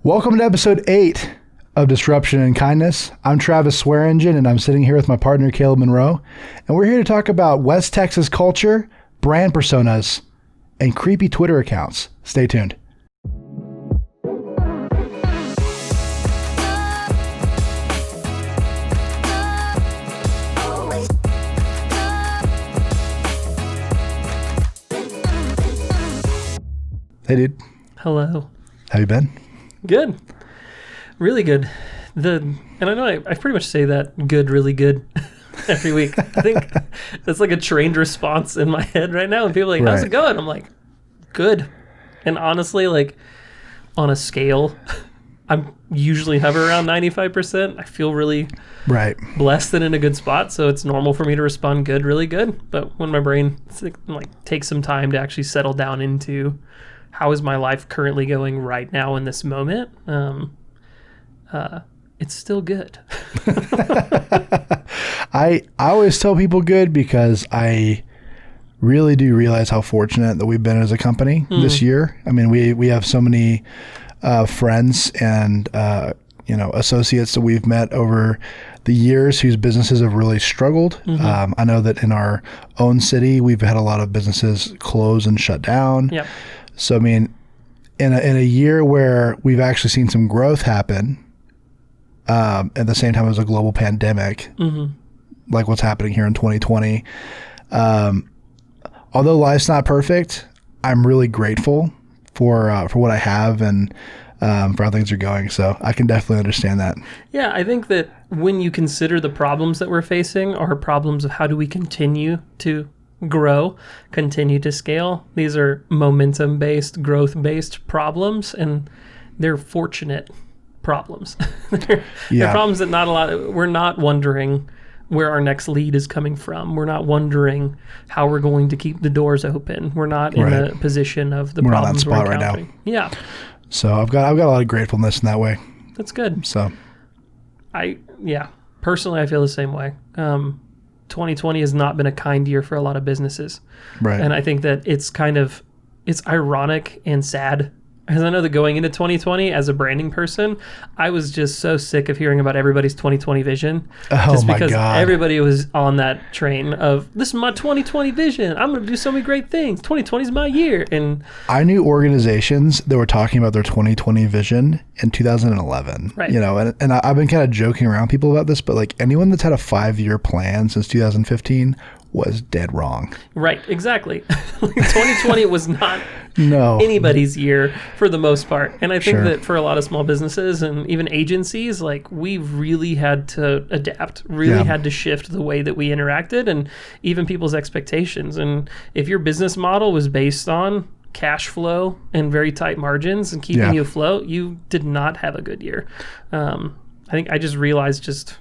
Welcome to episode 8 of Disruption and Kindness. I'm Travis Swearengen, and I'm sitting here with my partner, Caleb Monroe. And we're here to talk about West Texas culture, brand personas, and creepy Twitter accounts. Stay tuned. Hey, dude. Hello. How you been? Good. Really good. And I know I pretty much say that good, really good every week. I think that's like a trained response in my head right now. And people are like, how's it going? I'm like, good. And honestly, like on a scale, I'm usually hover around 95%. I feel really blessed and in a good spot. So it's normal for me to respond good, really good. But when my brain like takes some time to actually settle down into how is my life currently going right now in this moment, it's still good. I always tell people good because I really do realize how fortunate that we've been as a company this year. I mean, we have so many friends and associates that we've met over the years whose businesses have really struggled. I know that in our own city, we've had a lot of businesses close and shut down. Yep. So, I mean, in a year where we've actually seen some growth happen, at the same time as a global pandemic, like what's happening here in 2020, although life's not perfect, I'm really grateful for what I have and for how things are going. So I can definitely understand that. Yeah, I think that when you consider the problems that we're facing are problems of how do we continue to grow, continue to scale. These are momentum-based, growth-based problems, and they're fortunate problems. they're problems that we're not wondering where our next lead is coming from. We're not wondering how we're going to keep the doors open. We're not in the position of the problems we're encountering. Right now. Yeah. So I've got a lot of gratefulness in that way. That's good. So personally, I feel the same way. 2020 has not been a kind year for a lot of businesses. Right. And I think that it's ironic and sad. Because I know that going into 2020 as a branding person, I was just so sick of hearing about everybody's 2020 vision. Just because everybody was on that train of, this is my 2020 vision. I'm going to do so many great things. 2020 is my year. And I knew organizations that were talking about their 2020 vision in 2011. Right. And I've been kind of joking around people about this, but like anyone that's had a 5-year plan since 2015 was dead wrong. Right, exactly. 2020 was not No. anybody's year for the most part. And I think that for a lot of small businesses and even agencies, like we've really had to adapt, had to shift the way that we interacted and even people's expectations. And if your business model was based on cash flow and very tight margins and keeping you afloat, you did not have a good year. I think I just realized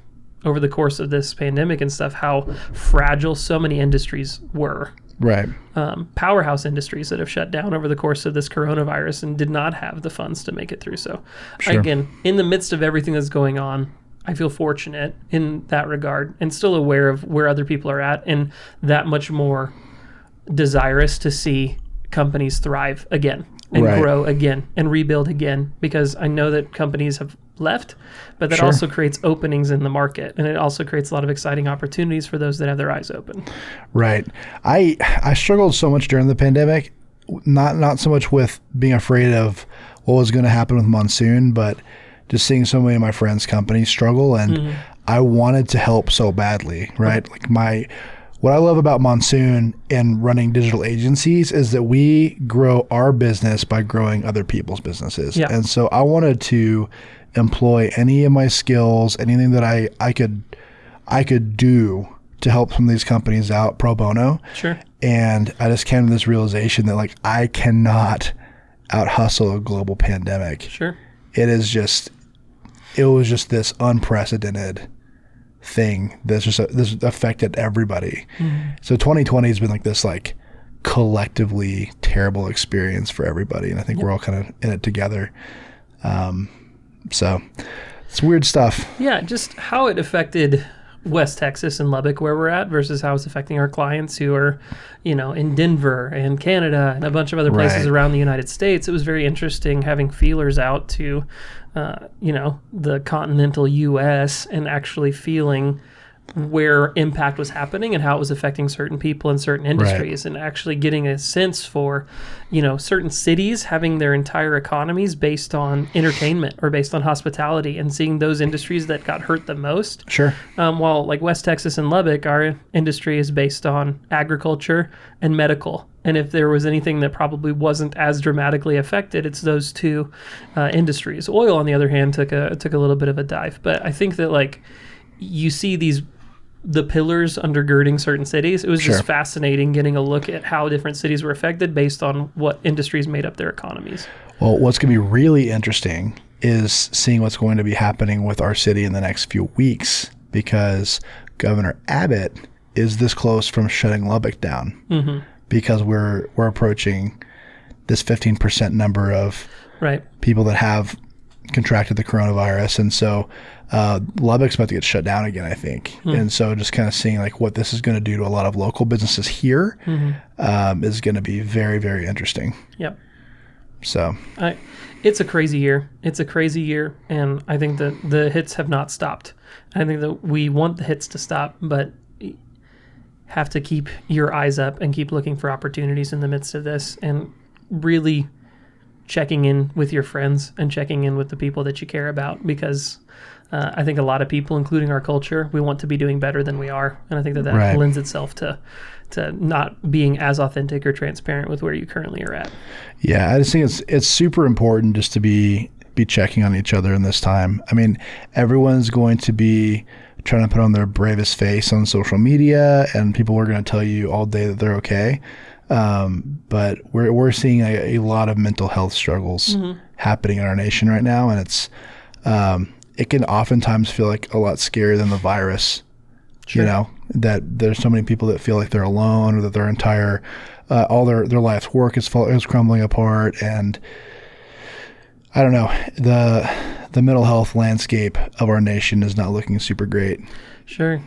over the course of this pandemic and stuff, how fragile so many industries were. Right. Powerhouse industries that have shut down over the course of this coronavirus and did not have the funds to make it through. So again, in the midst of everything that's going on, I feel fortunate in that regard and still aware of where other people are at and that much more desirous to see companies thrive again and grow again and rebuild again, because I know that companies have left, but that also creates openings in the market, and it also creates a lot of exciting opportunities for those that have their eyes open. Right. I struggled so much during the pandemic, not so much with being afraid of what was going to happen with Monsoon, but just seeing so many of my friends' companies struggle, and I wanted to help so badly, right? Like what I love about Monsoon and running digital agencies is that we grow our business by growing other people's businesses. Yeah. And so I wanted to employ any of my skills, anything that I could do to help some of these companies out pro bono. Sure. And I just came to this realization that like I cannot out hustle a global pandemic. Sure. It was just this unprecedented thing this affected everybody. So 2020 has been like this like collectively terrible experience for everybody, and I think we're all kind of in it together. So it's weird stuff. Yeah, just how it affected West Texas and Lubbock where we're at versus how it's affecting our clients who are, in Denver and Canada and a bunch of other places around the United States. It was very interesting having feelers out to, the continental U.S. and actually feeling where impact was happening and how it was affecting certain people in certain industries, and actually getting a sense for, certain cities having their entire economies based on entertainment or based on hospitality, and seeing those industries that got hurt the most. Sure. While like West Texas and Lubbock, our industry is based on agriculture and medical. And if there was anything that probably wasn't as dramatically affected, it's those two industries. Oil, on the other hand, took a little bit of a dive. But I think that you see the pillars undergirding certain cities. It was just fascinating getting a look at how different cities were affected based on what industries made up their economies. Well, what's going to be really interesting is seeing what's going to be happening with our city in the next few weeks, because Governor Abbott is this close from shutting Lubbock down, because we're approaching this 15% number of people that have contracted the coronavirus. And so Lubbock's about to get shut down again, I think. And so just kind of seeing what this is going to do to a lot of local businesses here is going to be very, very interesting. Yep. So it's a crazy year. And I think that the hits have not stopped. I think that we want the hits to stop, but have to keep your eyes up and keep looking for opportunities in the midst of this, and really checking in with your friends and checking in with the people that you care about, because I think a lot of people, including our culture, we want to be doing better than we are. And I think that lends itself to not being as authentic or transparent with where you currently are at. Yeah, I just think it's super important just to be checking on each other in this time. I mean, everyone's going to be trying to put on their bravest face on social media, and people are going to tell you all day that they're okay. But we're seeing a lot of mental health struggles happening in our nation right now, and it's it can oftentimes feel like a lot scarier than the virus. Sure. That there's so many people that feel like they're alone, or that their entire all their life's work is crumbling apart, and I don't know, the mental health landscape of our nation is not looking super great. Sure.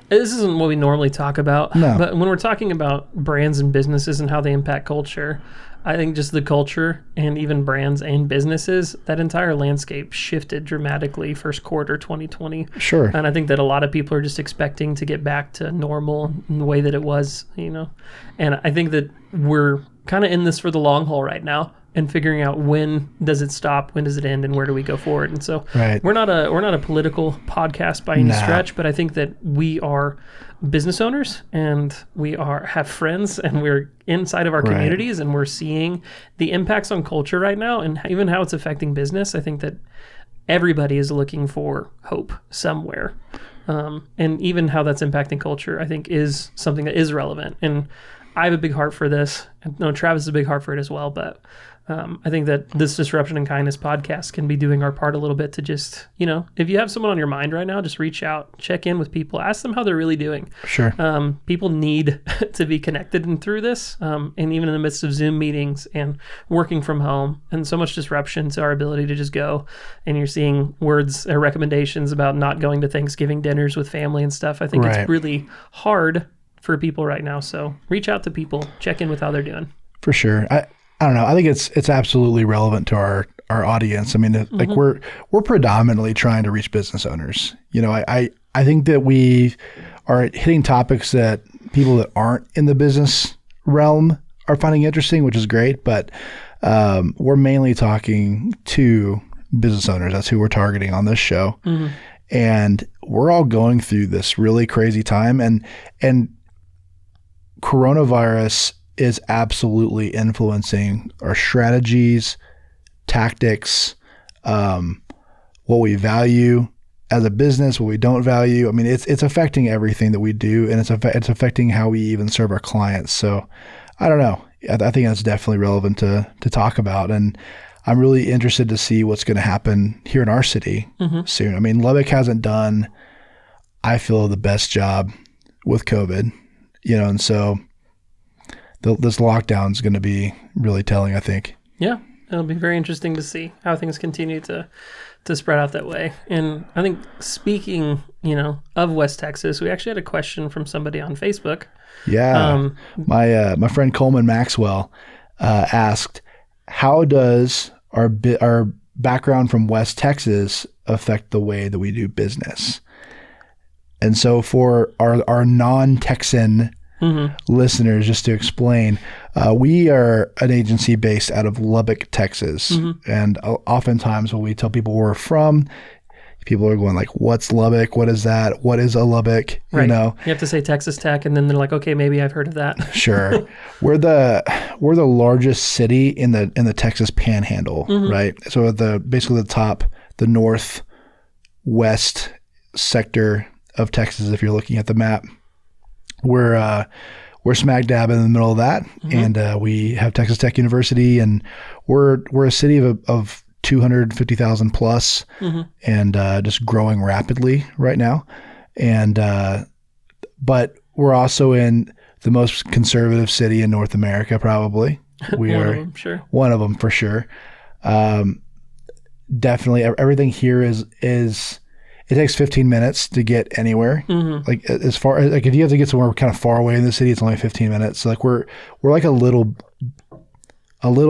This isn't what we normally talk about, but when we're talking about brands and businesses and how they impact culture, I think just the culture and even brands and businesses, that entire landscape shifted dramatically first quarter 2020. Sure. And I think that a lot of people are just expecting to get back to normal in the way that it was, And I think that we're kind of in this for the long haul right now, and figuring out when does it stop, when does it end, and where do we go forward. And so we're not a political podcast by any stretch, but I think that we are business owners, and we have friends, and we're inside of our communities, and we're seeing the impacts on culture right now, and even how it's affecting business. I think that everybody is looking for hope somewhere. And even how that's impacting culture, I think, is something that is relevant. And I have a big heart for this. I know Travis has a big heart for it as well, but I think that this Disruption and Kindness podcast can be doing our part a little bit to just, if you have someone on your mind right now, just reach out, check in with people, ask them how they're really doing. Sure. People need to be connected and through this, and even in the midst of Zoom meetings and working from home, and so much disruption to our ability to just go, and you're seeing words or recommendations about not going to Thanksgiving dinners with family and stuff. I think it's really hard for people right now. So reach out to people, check in with how they're doing. For sure. I don't know. I think it's absolutely relevant to our audience. I mean, like we're predominantly trying to reach business owners. I think that we are hitting topics that people that aren't in the business realm are finding interesting, which is great. But we're mainly talking to business owners. That's who we're targeting on this show. And we're all going through this really crazy time, and coronavirus is absolutely influencing our strategies, tactics, what we value as a business, what we don't value. I mean, it's affecting everything that we do, and it's affecting how we even serve our clients. So I don't know. I think that's definitely relevant to talk about. And I'm really interested to see what's going to happen here in our city soon. I mean, Lubbock hasn't done, I feel, the best job with COVID, and so this lockdown is going to be really telling, I think. Yeah. It'll be very interesting to see how things continue to spread out that way. And I think speaking, of West Texas, we actually had a question from somebody on Facebook. Yeah. My friend Coleman Maxwell asked, how does our background from West Texas affect the way that we do business? And so for our non-Texan listeners, just to explain, we are an agency based out of Lubbock, Texas. And oftentimes when we tell people where we're from, people are going like, what's Lubbock? What is that? What is a Lubbock? Right. You have to say Texas Tech, and then they're like, okay, maybe I've heard of that. Sure. We're the largest city in the Texas Panhandle, right? So basically the northwest sector of Texas, if you're looking at the map. We're smack dab in the middle of that, and we have Texas Tech University, and we're a city of 250,000 plus, and just growing rapidly right now. And but we're also in the most conservative city in North America, probably. We One are of them, sure. One of them for sure. Definitely, everything here is. It takes 15 minutes to get anywhere. Like as far as if you have to get somewhere kind of far away in the city, it's only 15 minutes. So like we're like a little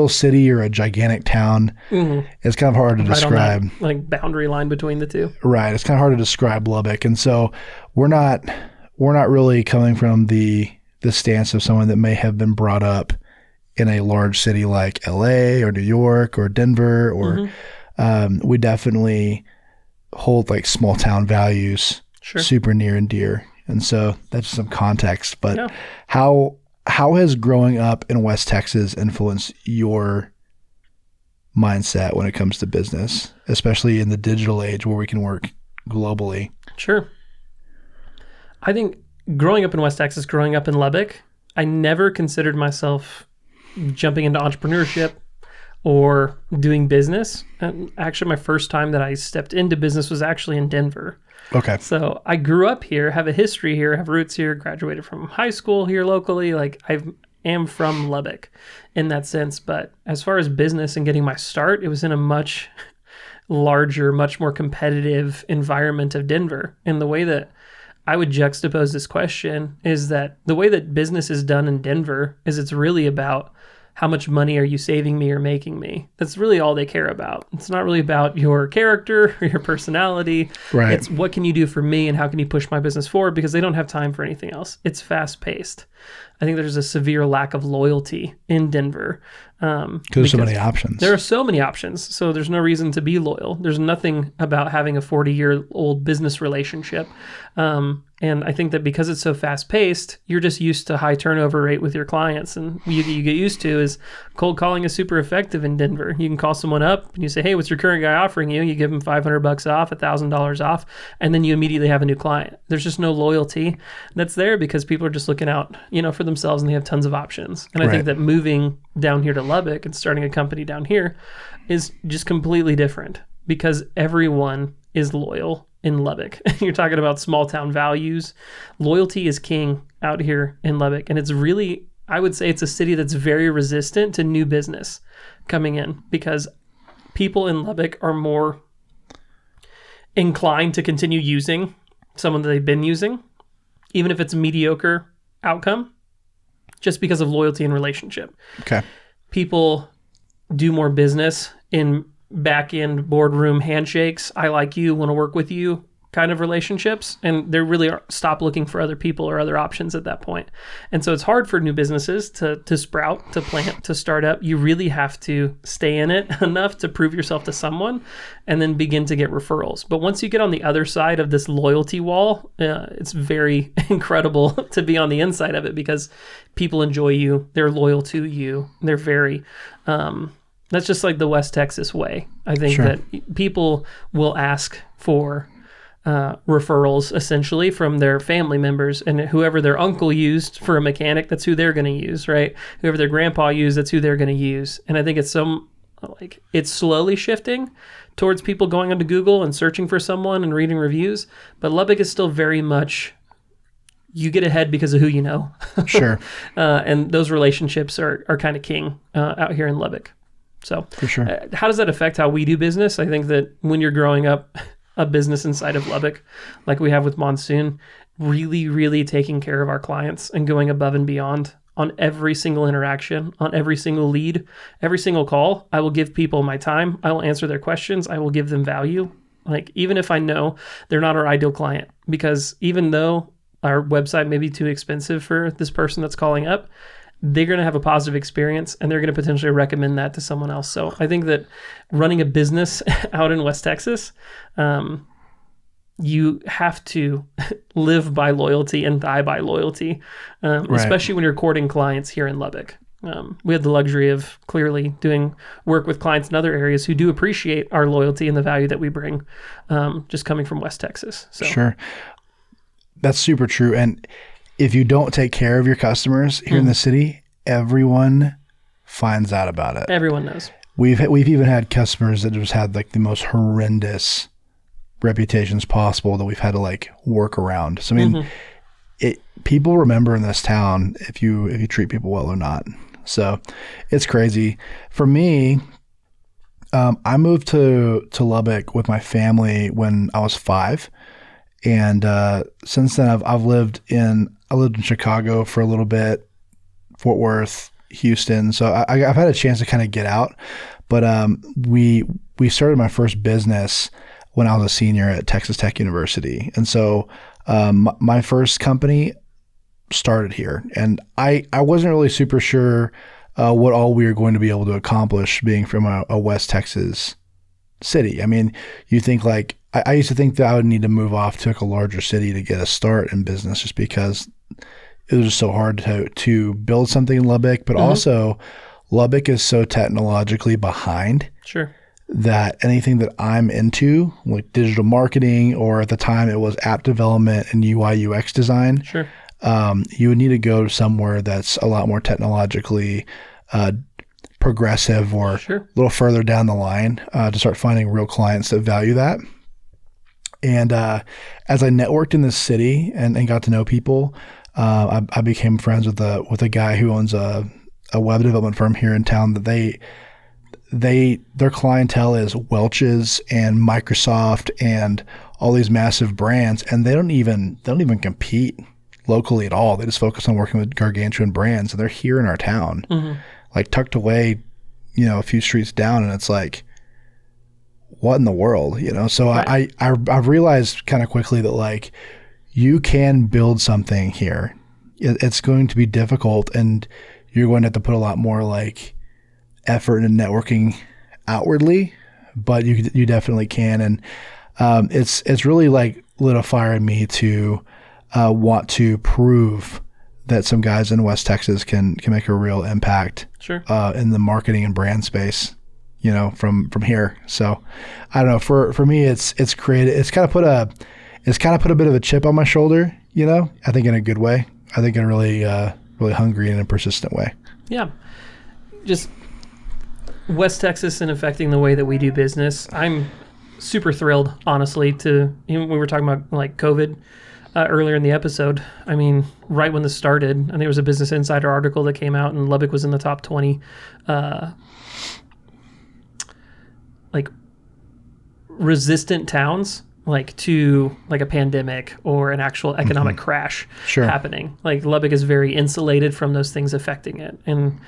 city or a gigantic town. It's kind of hard to describe. On that, like boundary line between the two. Right. It's kind of hard to describe Lubbock, and so we're not really coming from the stance of someone that may have been brought up in a large city like LA or New York or Denver, or we definitely hold like small town values super near and dear. And so that's some context. But how has growing up in West Texas influenced your mindset when it comes to business, especially in the digital age where we can work globally? Sure. I think growing up in West Texas, growing up in Lubbock, I never considered myself jumping into entrepreneurship or doing business. And actually, my first time that I stepped into business was actually in Denver. Okay. So I grew up here, have a history here, have roots here, graduated from high school here locally. Like I am from Lubbock in that sense. But as far as business and getting my start, it was in a much larger, much more competitive environment of Denver. And the way that I would juxtapose this question is that the way that business is done in Denver is it's really about how much money are you saving me or making me? That's really all they care about. It's not really about your character or your personality. Right. It's what can you do for me and how can you push my business forward, because they don't have time for anything else. It's fast paced. I think there's a severe lack of loyalty in Denver. Because there's so many options. There are so many options. So there's no reason to be loyal. There's nothing about having a 40-year-old business relationship. And I think that because it's so fast paced, you're just used to high turnover rate with your clients. And you get used to is cold calling is super effective in Denver. You can call someone up and you say, hey, what's your current guy offering you? You give them $500 off, $1,000 off, and then you immediately have a new client. There's just no loyalty that's there because people are just looking out, for themselves, and they have tons of options. And I think that moving down here to Lubbock and starting a company down here is just completely different because everyone is loyal in Lubbock. You're talking about small town values. Loyalty is king out here in Lubbock. And it's really, I would say it's a city that's very resistant to new business coming in because people in Lubbock are more inclined to continue using someone that they've been using, even if it's a mediocre outcome, just because of loyalty and relationship. Okay. People do more business in back-end boardroom handshakes, I like you, want to work with you kind of relationships, and they really stop looking for other people or other options at that point. And so it's hard for new businesses to sprout, to plant, to start up. You really have to stay in it enough to prove yourself to someone and then begin to get referrals. But once you get on the other side of this loyalty wall, it's very incredible to be on the inside of it because people enjoy you, they're loyal to you, they're very... that's just like the West Texas way. I think that people will ask for referrals essentially from their family members, and whoever their uncle used for a mechanic, that's who they're going to use, right? Whoever their grandpa used, that's who they're going to use. And I think it's slowly shifting towards people going onto Google and searching for someone and reading reviews. But Lubbock is still very much, you get ahead because of who you know. Sure. And those relationships are kind of king out here in Lubbock. So For sure. How does that affect how we do business? I think that when you're growing up a business inside of Lubbock, like we have with Monsoon, really, really taking care of our clients and going above and beyond on every single interaction, on every single lead, every single call. I will give people my time. I will answer their questions. I will give them value. Like, even if I know they're not our ideal client, because even though our website may be too expensive for this person that's calling up, they're going to have a positive experience and they're going to potentially recommend that to someone else. So I think that running a business out in West Texas, you have to live by loyalty and die by loyalty, especially when you're courting clients here in Lubbock. We had the luxury of clearly doing work with clients in other areas who do appreciate our loyalty and the value that we bring, just coming from West Texas. So. Sure. That's super true. And if you don't take care of your customers here in the city, everyone finds out about it. Everyone knows. We've even had customers that just had like the most horrendous reputations possible that we've had to like work around. So I mean, people remember in this town if you treat people well or not. So it's crazy. For me, I moved to Lubbock with my family when I was 5. And since then, I lived in Chicago for a little bit, Fort Worth, Houston. So I've had a chance to kind of get out. But we started my first business when I was a senior at Texas Tech University, and so my first company started here. And I wasn't really super sure what all we were going to be able to accomplish being from a West Texas city. I mean, you think like I used to think that I would need to move off to like a larger city to get a start in business, just because it was just so hard to build something in Lubbock. But also, Lubbock is so technologically behind. Sure. That anything that I'm into, like digital marketing, or at the time it was app development and UI UX design. Sure. You would need to go somewhere that's a lot more technologically progressive, or a little further down the line to start finding real clients that value that. And as I networked in this city and got to know people, I became friends with a guy who owns a web development firm here in town. That their clientele is Welch's and Microsoft and all these massive brands, and they don't even compete locally at all. They just focus on working with gargantuan brands, and they're here in our town, like tucked away, a few streets down. And it's like, what in the world, So right. I realized kind of quickly that like you can build something here. It's going to be difficult, and you're going to have to put a lot more like effort into networking outwardly, but you definitely can. And it's really like lit a fire in me to want to prove that some guys in West Texas can make a real impact in the marketing and brand space, from here. So I don't know, for me, it's created, it's kind of put a bit of a chip on my shoulder, I think in a good way. I think in a really, really hungry and a persistent way. Yeah. Just West Texas and affecting the way that we do business. I'm super thrilled, honestly, we were talking about like COVID earlier in the episode. I mean, right when this started, I think there was a Business Insider article that came out, and Lubbock was in the top 20 like resistant towns like to like a pandemic or an actual economic crash happening. Like Lubbock is very insulated from those things affecting it. And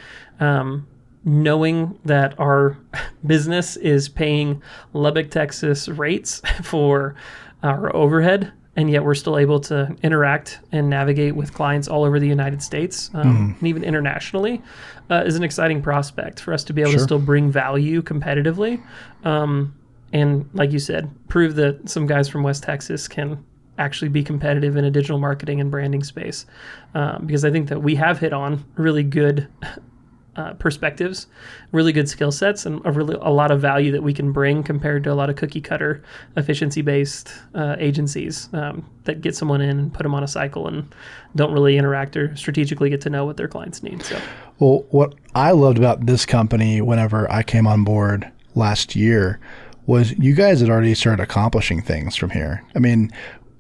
knowing that our business is paying Lubbock, Texas rates for our overhead, and yet we're still able to interact and navigate with clients all over the United States, and even internationally, is an exciting prospect for us to be able to still bring value competitively. And like you said, prove that some guys from West Texas can actually be competitive in a digital marketing and branding space. Because I think that we have hit on really good perspectives, really good skill sets, and a lot of value that we can bring compared to a lot of cookie cutter efficiency based agencies that get someone in and put them on a cycle and don't really interact or strategically get to know what their clients need. So, well, what I loved about this company whenever I came on board last year was you guys had already started accomplishing things from here. I mean,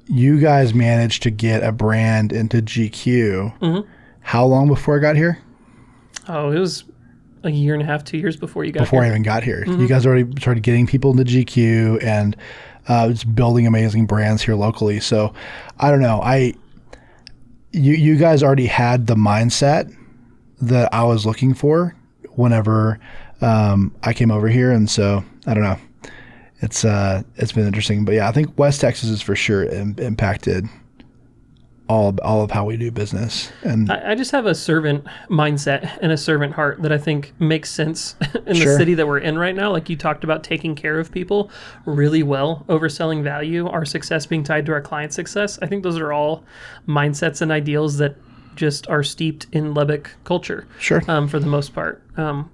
you guys managed to get a brand into GQ. How long before I got here? Oh, it was a year and a half, 2 years before you got before I here. even got here. You guys already started getting people into GQ and just building amazing brands here locally. So I don't know. You guys already had the mindset that I was looking for whenever I came over here, and so I don't know. It's been interesting, but yeah, I think West Texas is for sure impacted all of how we do business. And I just have a servant mindset and a servant heart that I think makes sense in the city that we're in right now. Like you talked about taking care of people really well, overselling value, our success being tied to our client success. I think those are all mindsets and ideals that just are steeped in Lubbock culture. Sure. For the most part.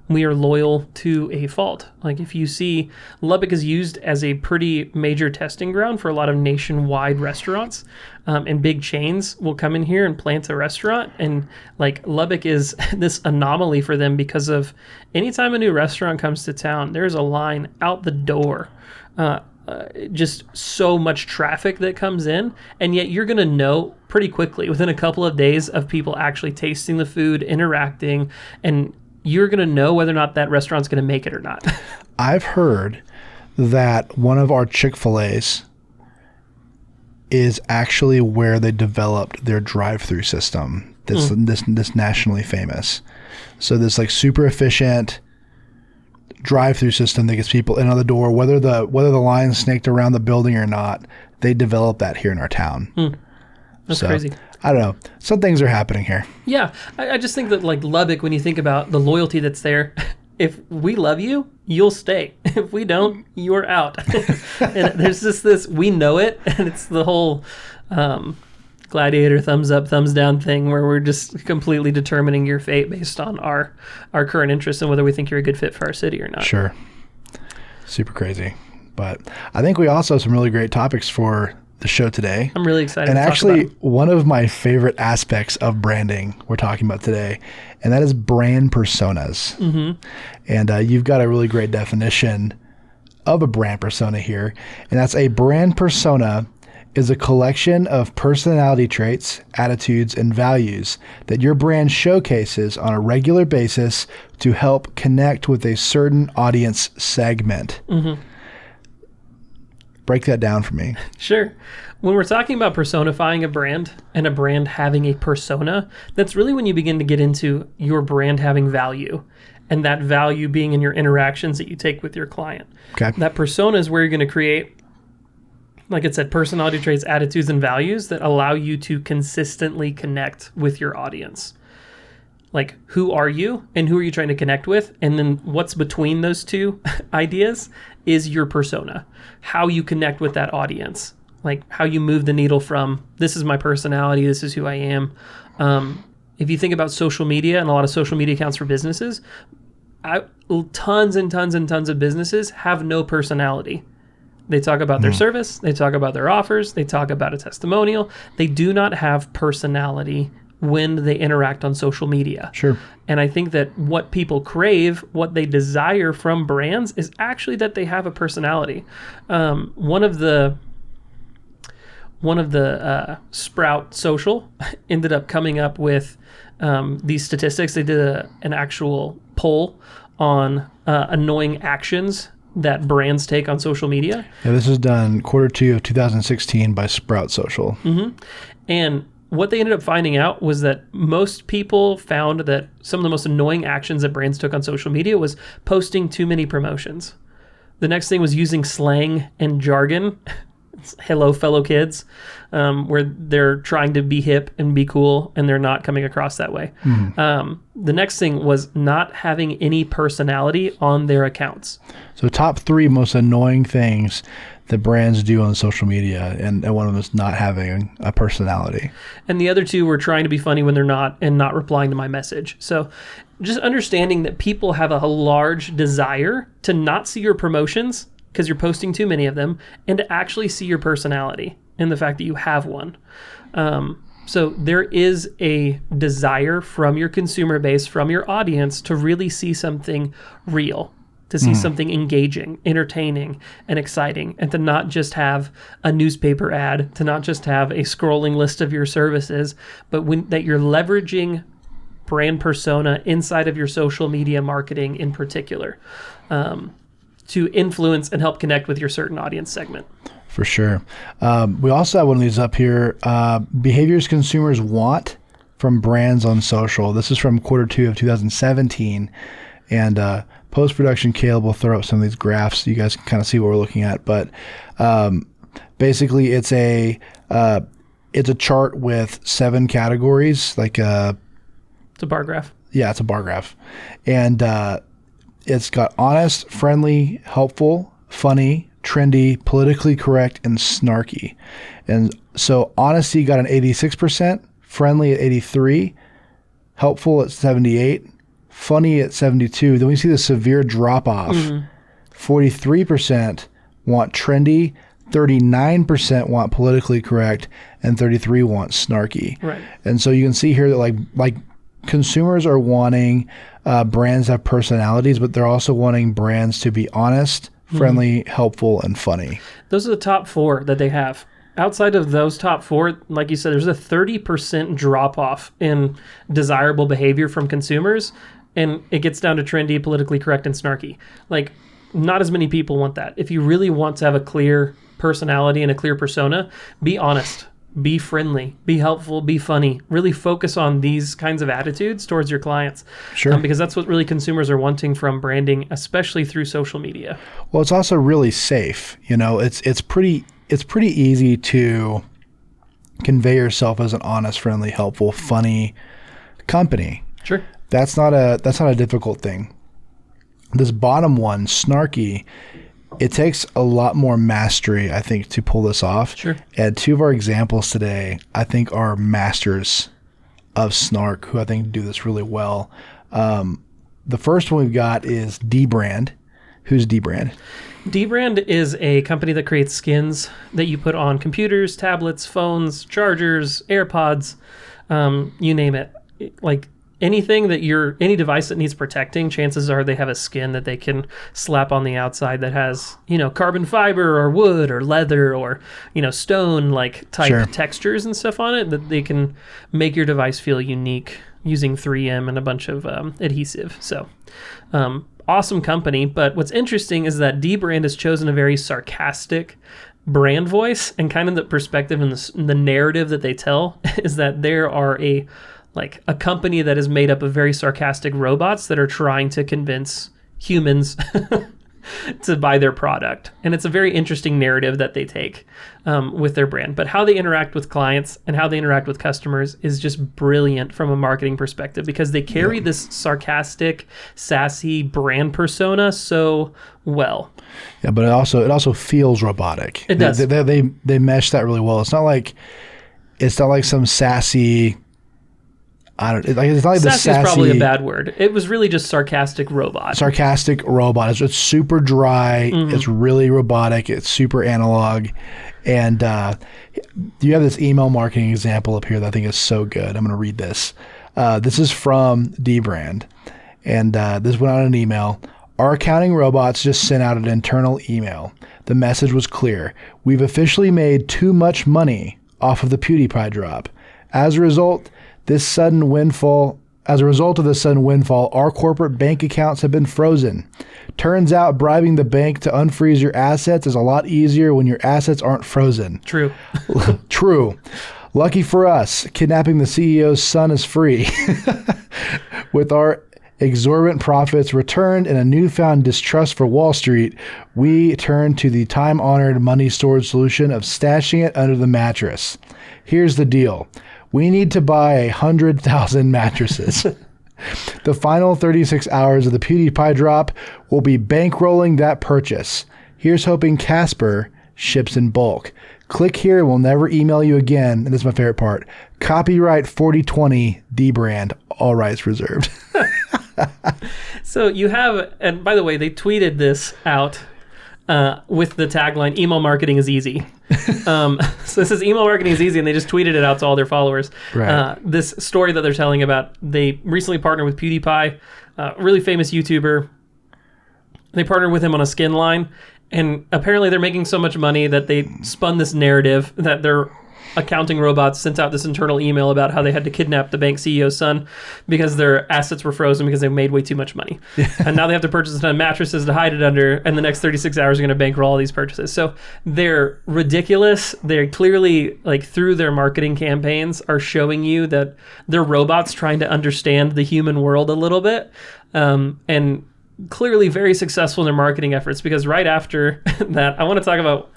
We are loyal to a fault. Like if you see, Lubbock is used as a pretty major testing ground for a lot of nationwide restaurants, and big chains will come in here and plant a restaurant. And like Lubbock is this anomaly for them because of anytime a new restaurant comes to town, there's a line out the door. Just so much traffic that comes in, and yet you're going to know pretty quickly within a couple of days of people actually tasting the food, interacting, and you're going to know whether or not that restaurant's going to make it or not. I've heard that one of our Chick-fil-A's is actually where they developed their drive-through system. This nationally famous. So this like super efficient drive-through system that gets people in on the door, whether the line's snaked around the building or not. They developed that here in our town. That's crazy. I don't know. Some things are happening here. Yeah, I just think that like Lubbock, when you think about the loyalty that's there, if we love you, you'll stay. If we don't, you're out. And there's just this, we know it, and it's the whole gladiator thumbs up, thumbs down thing where we're just completely determining your fate based on our current interests and whether we think you're a good fit for our city or not. Sure. Super crazy. But I think we also have some really great topics for the show today. I'm really excited and to actually, talk about one of my favorite aspects of branding we're talking about today, and that is brand personas. And you've got a really great definition of a brand persona here, and that's a brand persona is a collection of personality traits, attitudes, and values that your brand showcases on a regular basis to help connect with a certain audience segment. Break that down for me. Sure. When we're talking about personifying a brand and a brand having a persona, that's really when you begin to get into your brand having value, and that value being in your interactions that you take with your client. Okay. That persona is where you're going to create, like it said, personality traits, attitudes, and values that allow you to consistently connect with your audience. Like, who are you and who are you trying to connect with? And then what's between those two ideas is your persona, how you connect with that audience, like how you move the needle from this is my personality, this is who I am. If you think about social media and a lot of social media accounts for businesses, tons and tons and tons of businesses have no personality. They talk about their service, they talk about their offers, they talk about a testimonial. They do not have personality when they interact on social media. Sure. And I think that what people crave, what they desire from brands is actually that they have a personality. One of the Sprout Social ended up coming up with these statistics. They did an actual poll on annoying actions that brands take on social media. Yeah, this was done Q2 of 2016 by Sprout Social. And what they ended up finding out was that most people found that some of the most annoying actions that brands took on social media was posting too many promotions. The next thing was using slang and jargon. Hello, fellow kids, where they're trying to be hip and be cool, and they're not coming across that way. The next thing was not having any personality on their accounts. So top 3 most annoying things that brands do on social media, and one of them is not having a personality. And the other 2 were trying to be funny when they're not, and not replying to my message. So just understanding that people have a large desire to not see your promotions because you're posting too many of them, and to actually see your personality and the fact that you have one. So there is a desire from your consumer base, from your audience, to really see something real, to see something engaging, entertaining, and exciting, and to not just have a newspaper ad, to not just have a scrolling list of your services, but that you're leveraging brand persona inside of your social media marketing in particular, to influence and help connect with your certain audience segment. For sure. We also have one of these up here. Behaviors consumers want from brands on social. This is from Q2 of 2017. And post-production, Caleb will throw up some of these graphs so you guys can kind of see what we're looking at. But basically, it's a chart with 7 categories. It's a bar graph. Yeah, it's a bar graph. And it's got honest, friendly, helpful, funny, trendy, politically correct, and snarky. And so honesty got an 86%, friendly at 83%, helpful at 78%, funny at 72%. Then we see the severe drop-off. 43% want trendy, 39% want politically correct, and 33% want snarky. Right. And so you can see here that like consumers are wanting brands to have personalities, but they're also wanting brands to be honest, friendly, helpful, and funny. Those are the top 4 that they have. Outside of those top 4, like you said, there's a 30% drop-off in desirable behavior from consumers, and it gets down to trendy, politically correct, and snarky. Like, not as many people want that. If you really want to have a clear personality and a clear persona, be honest, be friendly, be helpful, be funny. Really focus on these kinds of attitudes towards your clients. Sure. Because that's what really consumers are wanting from branding, especially through social media. Well, it's also really safe. It's pretty easy to convey yourself as an honest, friendly, helpful, funny company. Sure. That's not a difficult thing. This bottom one, snarky, it takes a lot more mastery, I think, to pull this off. Sure. And 2 of our examples today, I think, are masters of snark, who I think do this really well. The first one we've got is dbrand. Who's dbrand? dbrand is a company that creates skins that you put on computers, tablets, phones, chargers, AirPods, you name it. Like anything that any device that needs protecting, chances are they have a skin that they can slap on the outside that has, carbon fiber or wood or leather or, stone like type textures and stuff on it that they can make your device feel unique using 3M and a bunch of adhesive. So, awesome company. But what's interesting is that dbrand has chosen a very sarcastic brand voice, and kind of the perspective and the narrative that they tell is that there are a company that is made up of very sarcastic robots that are trying to convince humans to buy their product. And it's a very interesting narrative that they take with their brand. But how they interact with clients and how they interact with customers is just brilliant from a marketing perspective, because they carry this sarcastic, sassy brand persona so well. Yeah, but it also feels robotic. It does. They mesh that really well. It's not like some sassy... it's not like the sassy is probably a bad word. It was really just sarcastic robot. Sarcastic robot. It's super dry. It's really robotic. It's super analog. And you have this email marketing example up here that I think is so good. I'm going to read this. This is from dbrand. And this went out in an email. Our accounting robots just sent out an internal email. The message was clear. We've officially made too much money off of the PewDiePie drop. As a result of this sudden windfall, our corporate bank accounts have been frozen. Turns out bribing the bank to unfreeze your assets is a lot easier when your assets aren't frozen. True. True. Lucky for us, kidnapping the CEO's son is free. With our exorbitant profits returned and a newfound distrust for Wall Street, we turn to the time-honored money storage solution of stashing it under the mattress. Here's the deal. We need to buy 100,000 mattresses. The final 36 hours of the PewDiePie drop will be bankrolling that purchase. Here's hoping Casper ships in bulk. Click here and we'll never email you again. And this is my favorite part. Copyright 4020 dbrand. All rights reserved. So you have, and by the way, they tweeted this out with the tagline, email marketing is easy. So this is email marketing is easy, and they just tweeted it out to all their followers. Right. This story that they're telling about, they recently partnered with PewDiePie, really famous YouTuber. They partnered with him on a skin line, and apparently they're making so much money that they spun this narrative that they're accounting robots sent out this internal email about how they had to kidnap the bank CEO's son because their assets were frozen because they made way too much money. And now they have to purchase a ton of mattresses to hide it under, and the next 36 hours are going to bankroll all these purchases. So they're ridiculous. They're clearly, like, through their marketing campaigns, are showing you that they're robots trying to understand the human world a little bit. And clearly very successful in their marketing efforts, because right after that, I want to talk about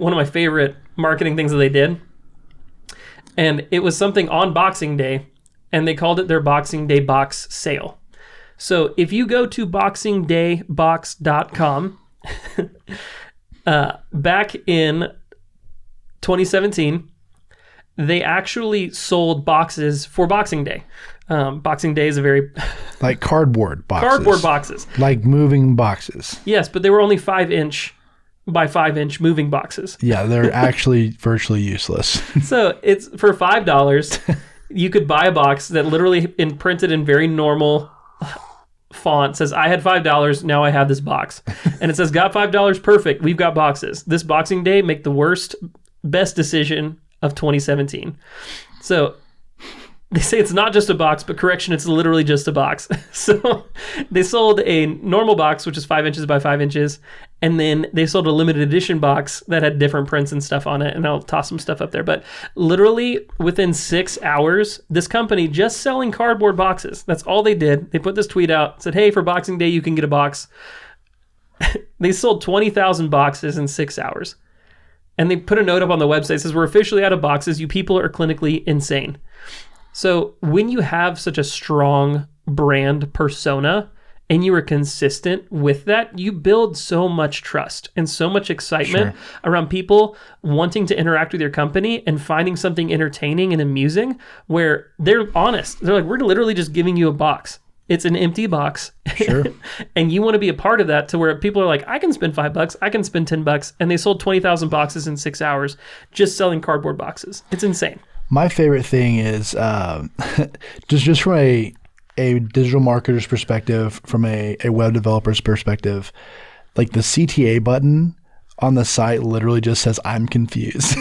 one of my favorite marketing things that they did. And it was something on Boxing Day, and they called it their Boxing Day box sale. So if you go to boxingdaybox.com, back in 2017, they actually sold boxes for Boxing Day. Boxing Day is a very... like cardboard boxes. Cardboard boxes. Like moving boxes. Yes, but they were only 5-inch by 5-inch moving boxes. Yeah, they're actually virtually useless. So it's for $5, you could buy a box that literally printed in very normal font says, I had $5, now I have this box. And it says, got $5, perfect, we've got boxes. This Boxing Day, make the best decision of 2017. So they say it's not just a box, but correction, it's literally just a box. So they sold a normal box, which is 5 inches by 5 inches. And then they sold a limited edition box that had different prints and stuff on it. And I'll toss some stuff up there. But literally within 6 hours, this company just selling cardboard boxes. That's all they did. They put this tweet out, said, hey, for Boxing Day, you can get a box. They sold 20,000 boxes in 6 hours. And they put a note up on the website that says, we're officially out of boxes. You people are clinically insane. So when you have such a strong brand persona and you are consistent with that, you build so much trust and so much excitement around people wanting to interact with your company and finding something entertaining and amusing where they're honest. They're like, we're literally just giving you a box. It's an empty box. Sure. And you want to be a part of that to where people are like, I can spend $5, I can spend $10. And they sold 20,000 boxes in 6 hours just selling cardboard boxes. It's insane. My favorite thing is just from a digital marketer's perspective, from a web developer's perspective, like the CTA button on the site literally just says, I'm confused.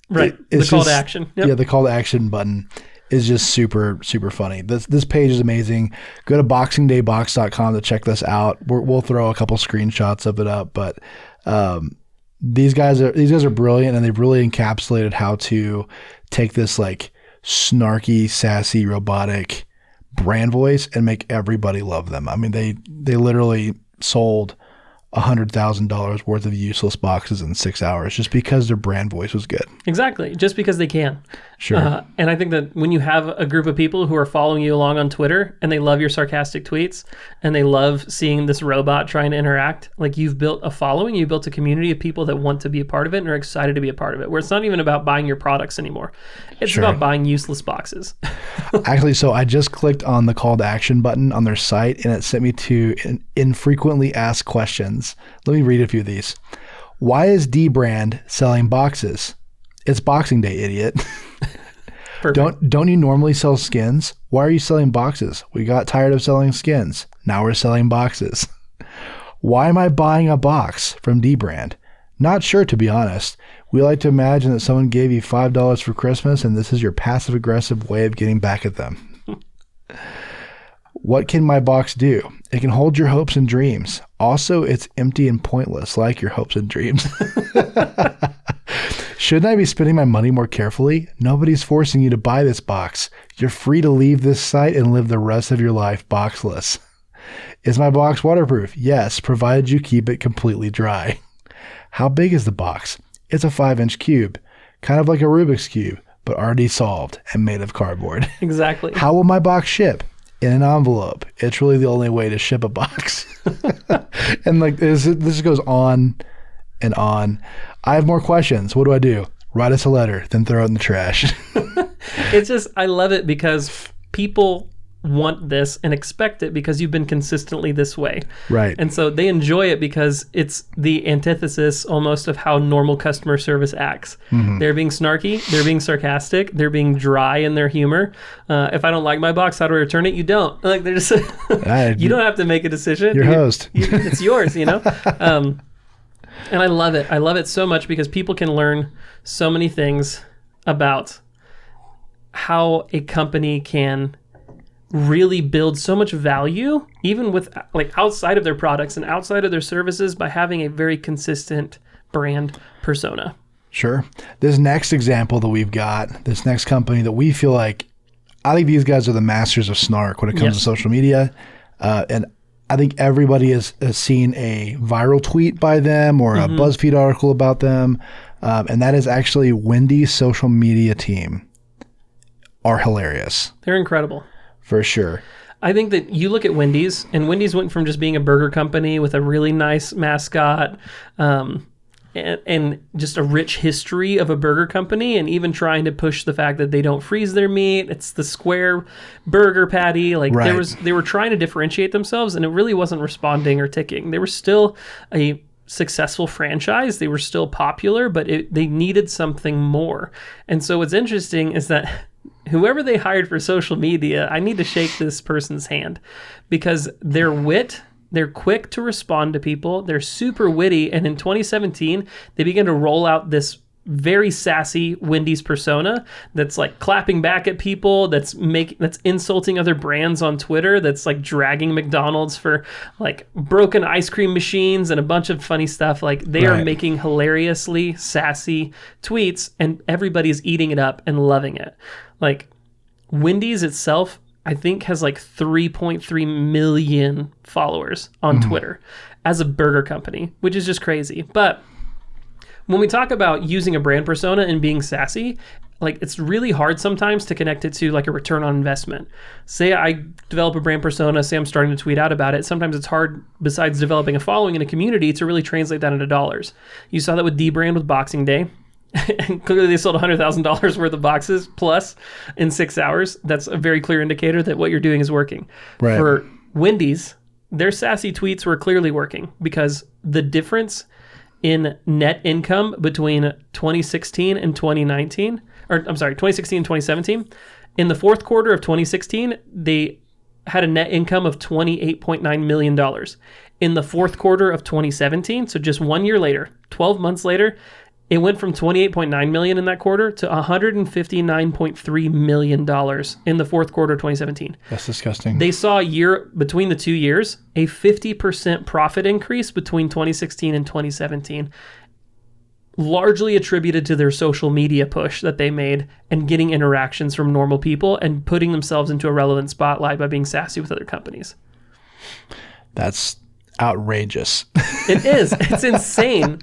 Right. The call to action. Yep. Yeah, the call to action button is just super, super funny. This page is amazing. Go to boxingdaybox.com to check this out. We'll throw a couple screenshots of it up, but these guys are brilliant, and they've really encapsulated how to take this like snarky, sassy, robotic brand voice and make everybody love them. I mean, they literally sold $100,000 worth of useless boxes in 6 hours just because their brand voice was good. Exactly. Just because they can. Sure. And I think that when you have a group of people who are following you along on Twitter and they love your sarcastic tweets and they love seeing this robot trying to interact, like you've built a following, you built a community of people that want to be a part of it and are excited to be a part of it, where it's not even about buying your products anymore. It's about buying useless boxes. Actually, so I just clicked on the call to action button on their site and it sent me to infrequently asked questions. Let me read a few of these. Why is D brand selling boxes? It's Boxing Day, idiot. Don't you normally sell skins? Why are you selling boxes? We got tired of selling skins. Now we're selling boxes. Why am I buying a box from D brand? Not sure, to be honest. We like to imagine that someone gave you $5 for Christmas and this is your passive aggressive way of getting back at them. What can my box do? It can hold your hopes and dreams. Also, it's empty and pointless, like your hopes and dreams. Shouldn't I be spending my money more carefully? Nobody's forcing you to buy this box. You're free to leave this site and live the rest of your life boxless. Is my box waterproof? Yes, provided you keep it completely dry. How big is the box? It's a 5-inch cube, kind of like a Rubik's Cube, but already solved and made of cardboard. Exactly. How will my box ship? In an envelope. It's really the only way to ship a box. And like this goes on and on. I have more questions. What do I do? Write us a letter, then throw it in the trash. It's just, I love it because people want this and expect it because you've been consistently this way. Right. And so they enjoy it because it's the antithesis almost of how normal customer service acts. Mm-hmm. They're being snarky, they're being sarcastic, they're being dry in their humor. If I don't like my box, how do I return it? You don't. Like they're just you don't have to make a decision. Your host. It's yours, you know? And I love it. I love it so much because people can learn so many things about how a company can really build so much value, even with like outside of their products and outside of their services, by having a very consistent brand persona. Sure. This next example that we've got, this next company that we feel like, I think these guys are the masters of snark when it comes to social media. And I think everybody has seen a viral tweet by them or a BuzzFeed article about them. And that is actually Wendy's social media team are hilarious. They're incredible. For sure. I think that you look at Wendy's, and Wendy's went from just being a burger company with a really nice mascot, and just a rich history of a burger company, and even trying to push the fact that they don't freeze their meat. It's the square burger patty. Like they were trying to differentiate themselves, and it really wasn't responding or ticking. They were still a successful franchise. They were still popular, but they needed something more. And so what's interesting is that whoever they hired for social media, I need to shake this person's hand, because their wit, they're quick to respond to people. They're super witty. And in 2017, they began to roll out this very sassy Wendy's persona that's like clapping back at people, that's insulting other brands on Twitter, that's like dragging McDonald's for like broken ice cream machines and a bunch of funny stuff. Like they are making hilariously sassy tweets, and everybody's eating it up and loving it. Like Wendy's itself, I think, has like 3.3 million followers on Twitter as a burger company, which is just crazy. But when we talk about using a brand persona and being sassy, like it's really hard sometimes to connect it to like a return on investment. Say I develop a brand persona, say I'm starting to tweet out about it. Sometimes it's hard, besides developing a following in a community, to really translate that into dollars. You saw that with D-Brand with Boxing Day. And clearly they sold $100,000 worth of boxes plus in 6 hours. That's a very clear indicator that what you're doing is working. Right. For Wendy's, their sassy tweets were clearly working, because the difference in net income between 2016 and 2019, or I'm sorry, 2016 and 2017, in the fourth quarter of 2016, they had a net income of $28.9 million. In the fourth quarter of 2017, so just 1 year later, 12 months later, it went from $28.9 million in that quarter to $159.3 million in the fourth quarter of 2017. That's disgusting. They saw between the 2 years, a 50% profit increase between 2016 and 2017, largely attributed to their social media push that they made and getting interactions from normal people and putting themselves into a relevant spotlight by being sassy with other companies. That's outrageous. It is. It's insane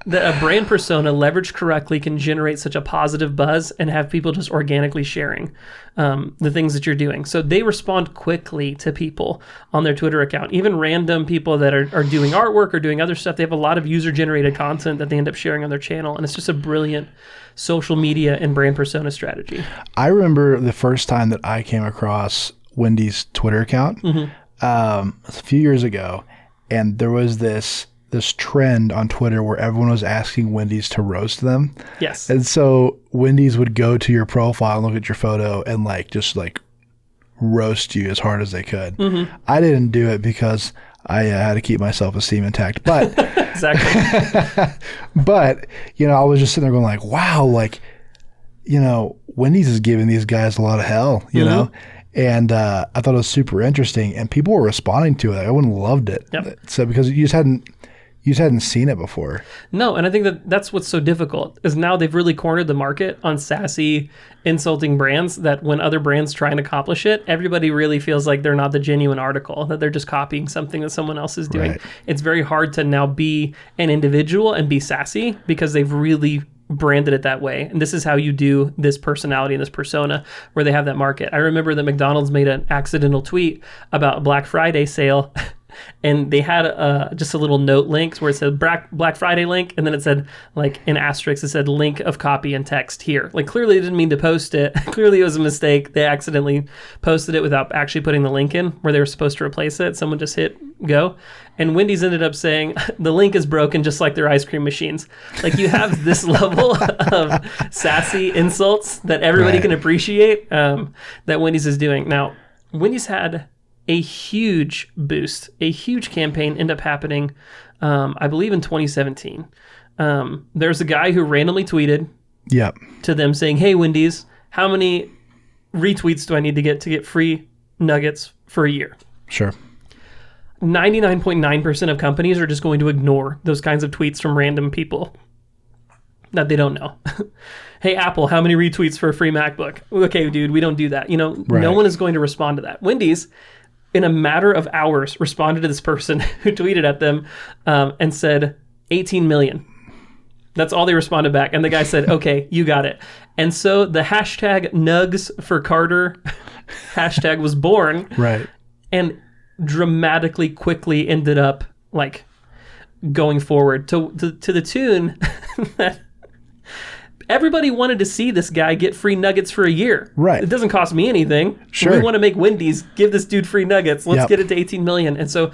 that a brand persona leveraged correctly can generate such a positive buzz and have people just organically sharing the things that you're doing. So they respond quickly to people on their Twitter account. Even random people that are doing artwork or doing other stuff, they have a lot of user-generated content that they end up sharing on their channel. And it's just a brilliant social media and brand persona strategy. I remember the first time that I came across Wendy's Twitter account a few years ago, and there was this trend on Twitter where everyone was asking Wendy's to roast them. Yes. And so Wendy's would go to your profile and look at your photo and just roast you as hard as they could. I didn't do it because I had to keep my self-esteem intact. But exactly. But, I was just sitting there going wow, Wendy's is giving these guys a lot of hell, you know? And I thought it was super interesting, and people were responding to it. Everyone loved it. Yep. So because you just hadn't seen it before. No, and I think that's what's so difficult, is now they've really cornered the market on sassy, insulting brands, that when other brands try and accomplish it, everybody really feels like they're not the genuine article, that they're just copying something that someone else is doing. Right. It's very hard to now be an individual and be sassy, because they've really branded it that way. And this is how you do this personality and this persona, where they have that market. I remember that McDonald's made an accidental tweet about Black Friday sale and they had just a little note link where it said Black Friday link, and then it said, in asterisks, it said link of copy and text here. Clearly they didn't mean to post it. Clearly it was a mistake. They accidentally posted it without actually putting the link in where they were supposed to replace it. Someone just hit go. And Wendy's ended up saying, the link is broken just like their ice cream machines. You have this level of sassy insults that everybody can appreciate that Wendy's is doing. Now, Wendy's had a huge boost, a huge campaign end up happening I believe in 2017. There's a guy who randomly tweeted Yep. to them saying, hey, Wendy's, how many retweets do I need to get free nuggets for a year? Sure. 99.9% of companies are just going to ignore those kinds of tweets from random people that they don't know. Hey, Apple, how many retweets for a free MacBook? Okay, dude, we don't do that. You know, Right. No one is going to respond to that. Wendy's, in a matter of hours, responded to this person who tweeted at them and said 18 million. That's all they responded back. And the guy said, okay, you got it. And so the hashtag Nugs for Carter hashtag was born. Right. And dramatically quickly ended up like going forward to the tune that everybody wanted to see this guy get free nuggets for a year. Right. It doesn't cost me anything. Sure. We want to make Wendy's give this dude free nuggets. Let's Yep. get it to 18 million. And so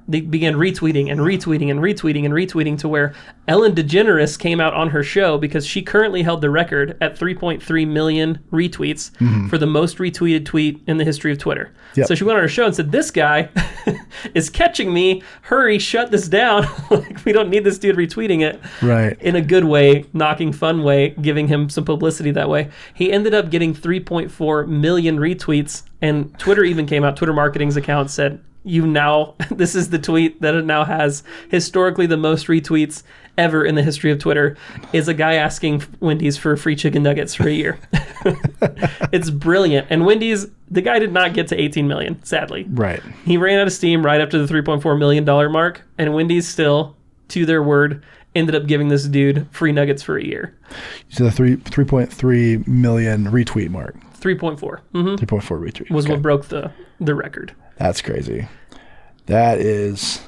they began retweeting and retweeting and retweeting and retweeting to where Ellen DeGeneres came out on her show because she currently held the record at 3.3 million retweets for the most retweeted tweet in the history of Twitter. Yep. So she went on her show and said, this guy is catching me. Hurry, shut this down. Like, we don't need this dude retweeting it. Right. In a good way, knocking fun way, giving him some publicity that way. He ended up getting 3.4 million retweets, and Twitter even came out, Twitter marketing's account said, this is the tweet that it now has historically the most retweets ever in the history of Twitter, is a guy asking Wendy's for free chicken nuggets for a year. It's brilliant. And Wendy's, the guy did not get to 18 million, sadly. Right. He ran out of steam right after the $3.4 million mark, and Wendy's still, to their word, ended up giving this dude free nuggets for a year. So the 3.3 million retweet mark. 3.4. 3.4 retweet. Was Okay. what broke the record. That's crazy. That is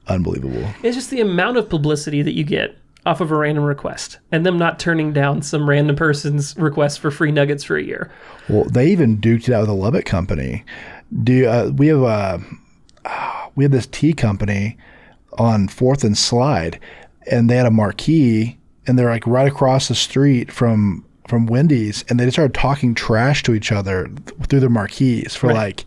unbelievable. It's just the amount of publicity that you get off of a random request and them not turning down some random person's request for free nuggets for a year. Well, they even duked it out with a Lubbock company. We have this tea company on 4th and Slide, and they had a marquee, and they're like right across the street from Wendy's, and they just started talking trash to each other through their marquees for like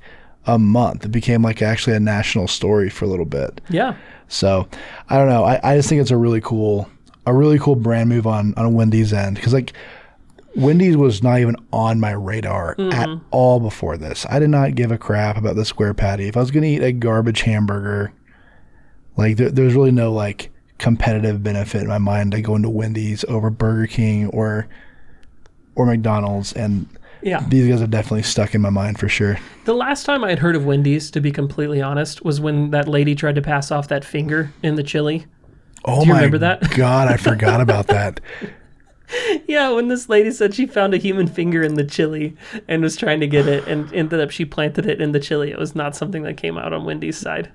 a month. It became like actually a national story for a little bit. Yeah. So I don't know. I just think it's a really cool brand move on Wendy's end, because like Wendy's was not even on my radar at all before this. I did not give a crap about the square patty. If I was going to eat a garbage hamburger, like there's really no like competitive benefit in my mind to go into Wendy's over Burger King or McDonald's, and Yeah. these guys are definitely stuck in my mind for sure. The last time I had heard of Wendy's, to be completely honest, was when that lady tried to pass off that finger in the chili. Oh Do you my remember that? God, I forgot about that. Yeah, when this lady said she found a human finger in the chili and was trying to get it and ended up she planted it in the chili. It was not something that came out on Wendy's side.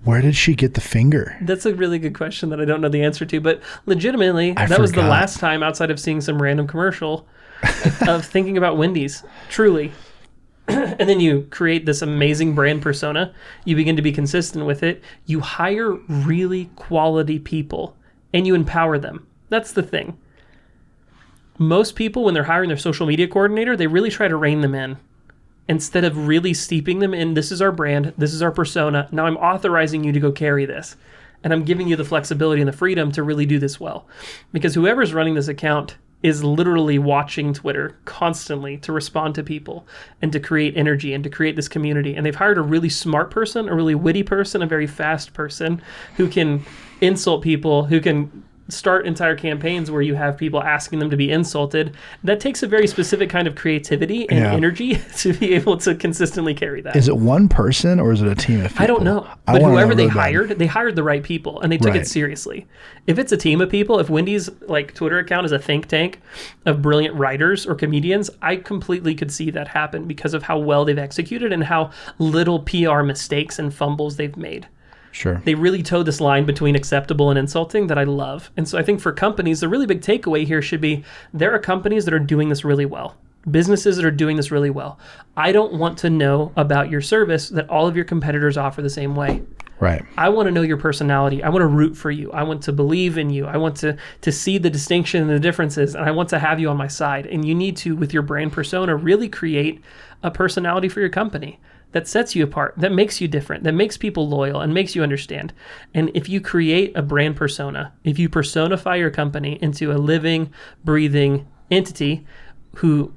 Where did she get the finger? That's a really good question that I don't know the answer to, but legitimately, that was the forgot. last time outside of seeing some random commercial of thinking about Wendy's, truly. And then you create this amazing brand persona. You begin to be consistent with it. You hire really quality people and you empower them. That's the thing. Most people, when they're hiring their social media coordinator, they really try to rein them in instead of really steeping them in, this is our brand, this is our persona. Now I'm authorizing you to go carry this. And I'm giving you the flexibility and the freedom to really do this well. Because whoever's running this account is literally watching Twitter constantly to respond to people and to create energy and to create this community. And they've hired a really smart person, a really witty person, a very fast person who can insult people, who can start entire campaigns where you have people asking them to be insulted. That takes a very specific kind of creativity and energy to be able to consistently carry that. Is it one person or is it a team of people? I don't know. But whoever they hired the right people and they took it seriously. If it's a team of people, if Wendy's like Twitter account is a think tank of brilliant writers or comedians, I completely could see that happen because of how well they've executed and how little PR mistakes and fumbles they've made. Sure. They really toe this line between acceptable and insulting that I love. And so I think for companies, the really big takeaway here should be there are companies that are doing this really well. Businesses that are doing this really well. I don't want to know about your service that all of your competitors offer the same way. Right. I want to know your personality. I want to root for you. I want to believe in you. I want to see the distinction and the differences, and I want to have you on my side. And you need to, with your brand persona, really create a personality for your company. that sets you apart, that makes you different, that makes people loyal and makes you understand. And if you create a brand persona, if you personify your company into a living, breathing entity who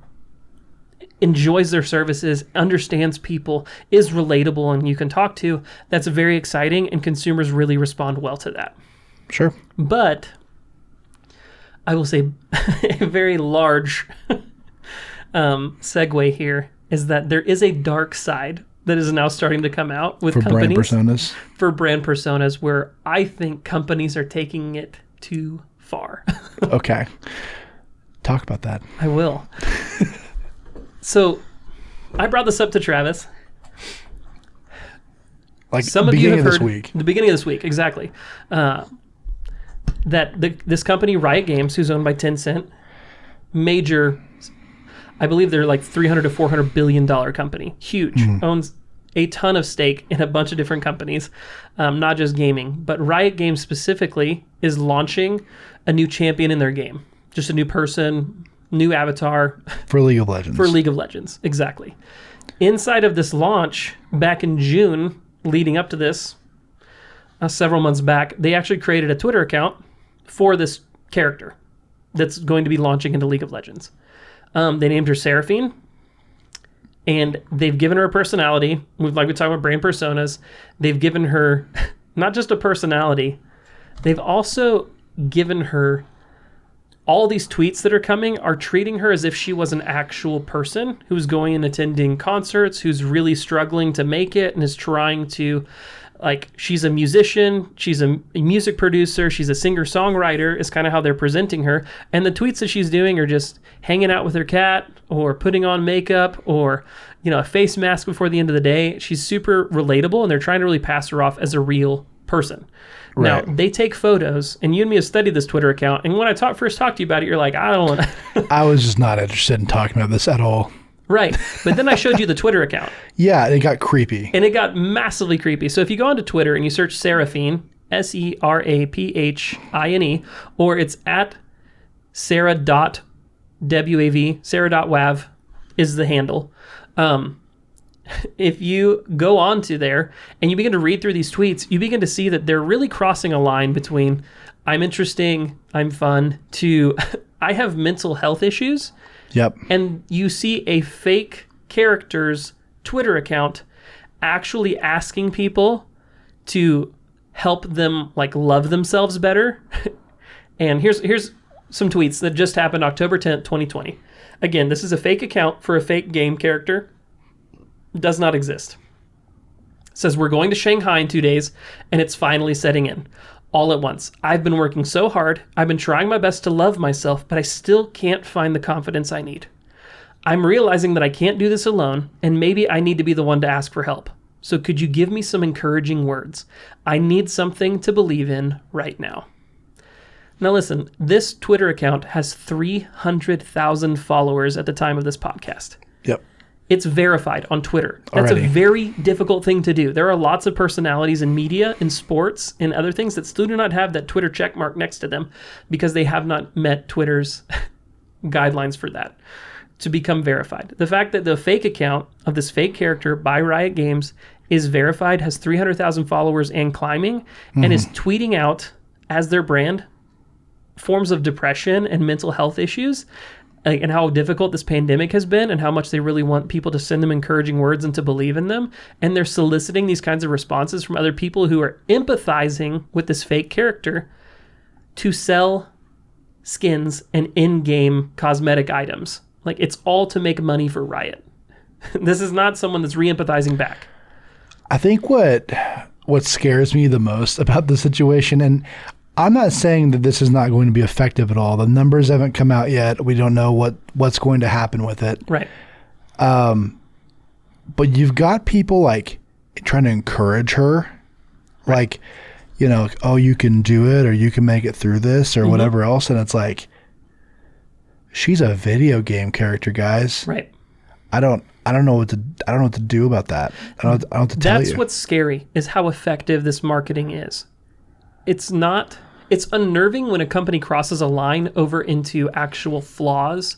enjoys their services, understands people, is relatable, and you can talk to, that's very exciting, and consumers really respond well to that. Sure. But I will say a very large segue here is that there is a dark side that is now starting to come out with companies. For brand personas, where I think companies are taking it too far. Okay. Talk about that. I will. So I brought this up to Travis. Like some of you have heard this week. The beginning of this week, exactly. That this company, Riot Games, who's owned by Tencent, major, I believe they're like $300 to $400 billion company, huge, owns a ton of stake in a bunch of different companies, not just gaming. But Riot Games specifically is launching a new champion in their game, just a new person, new avatar. For League of Legends. For League of Legends, exactly. Inside of this launch, back in June, leading up to this, several months back, they actually created a Twitter account for this character that's going to be launching into League of Legends. They named her Seraphine, and they've given her a personality. We've talked about brand personas. They've given her not just a personality, they've also given her all these tweets that are coming are treating her as if she was an actual person who's going and attending concerts, who's really struggling to make it and is trying to, she's a musician, she's a music producer, she's a singer-songwriter, is kind of how they're presenting her. And the tweets that she's doing are just hanging out with her cat or putting on makeup or, a face mask before the end of the day. She's super relatable, and they're trying to really pass her off as a real person. Right. Now, they take photos, and you and me have studied this Twitter account, and when I first talked to you about it, you're like, I don't want to. I was just not interested in talking about this at all. Right. But then I showed you the Twitter account. Yeah, it got creepy. And it got massively creepy. So if you go onto Twitter and you search Seraphine, Seraphine, or it's at Sarah.wav, Sarah.wav is the handle. If you go onto there and you begin to read through these tweets, you begin to see that they're really crossing a line between I'm interesting, I'm fun, to I have mental health issues. Yep. And you see a fake character's Twitter account actually asking people to help them love themselves better. And here's some tweets that just happened October 10th, 2020. Again, this is a fake account for a fake game character. Does not exist. It says, we're going to Shanghai in 2 days, and it's finally setting in. All at once. I've been working so hard. I've been trying my best to love myself, but I still can't find the confidence I need. I'm realizing that I can't do this alone, and maybe I need to be the one to ask for help. So could you give me some encouraging words? I need something to believe in right now. Now listen, this Twitter account has 300,000 followers at the time of this podcast. Yep. It's verified on Twitter. That's already a very difficult thing to do. There are lots of personalities in media, in sports, and other things that still do not have that Twitter check mark next to them because they have not met Twitter's guidelines for that to become verified. The fact that the fake account of this fake character by Riot Games is verified, has 300,000 followers and climbing, and is tweeting out as their brand forms of depression and mental health issues, and how difficult this pandemic has been and how much they really want people to send them encouraging words and to believe in them. And they're soliciting these kinds of responses from other people who are empathizing with this fake character to sell skins and in-game cosmetic items. It's all to make money for Riot. This is not someone that's re-empathizing back. I think what scares me the most about the situation, and I'm not saying that this is not going to be effective at all. The numbers haven't come out yet. We don't know what's going to happen with it. Right. But you've got people trying to encourage her, right. Oh, you can do it, or you can make it through this, or whatever else. And it's she's a video game character, guys. Right. I don't know what to do about that. I don't know what to tell you. That's what's scary, is how effective this marketing is. It's unnerving when a company crosses a line over into actual flaws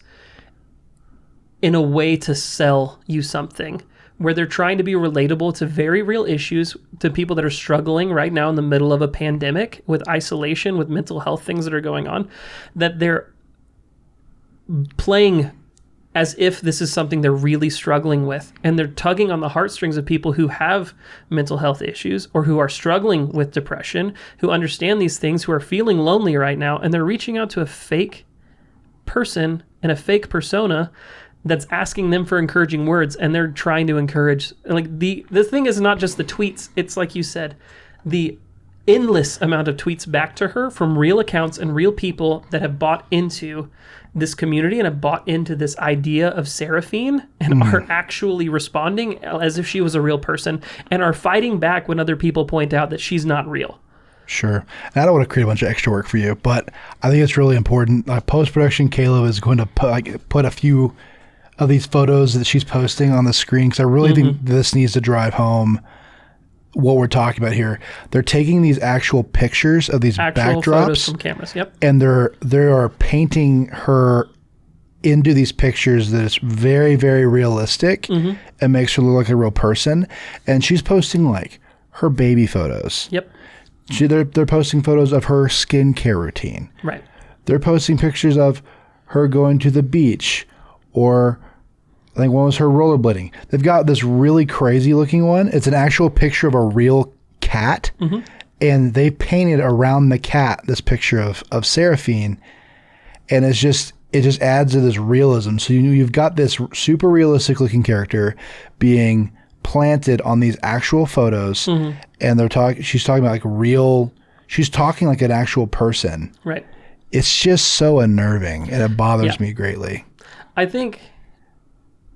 in a way to sell you something, where they're trying to be relatable to very real issues, to people that are struggling right now in the middle of a pandemic with isolation, with mental health things that are going on, that they're playing as if this is something they're really struggling with. And they're tugging on the heartstrings of people who have mental health issues or who are struggling with depression, who understand these things, who are feeling lonely right now. And they're reaching out to a fake person and a fake persona that's asking them for encouraging words. And they're trying to encourage, like the thing is not just the tweets. It's like you said, the endless amount of tweets back to her from real accounts and real people that have bought into this community and have bought into this idea of Seraphine and are actually responding as if she was a real person and are fighting back when other people point out that she's not real. Sure. And I don't want to create a bunch of extra work for you, but I think it's really important. Post-production, Caleb is going to put a few of these photos that she's posting on the screen because I really think this needs to drive home what we're talking about here. They're taking these actual pictures of these backdrops photos from cameras, and they are painting her into these pictures that is very, very realistic and makes her look like a real person. And she's posting like her baby photos. Yep. They're posting photos of her skincare routine. Right. They're posting pictures of her going to the beach, or I think one was her rollerblading. They've got this really crazy looking one. It's an actual picture of a real cat. And they painted around the cat this picture of Seraphine. And it just adds to this realism. So you've got this super realistic looking character being planted on these actual photos. And she's talking about she's talking like an actual person. Right. It's just so unnerving and it bothers me greatly. I think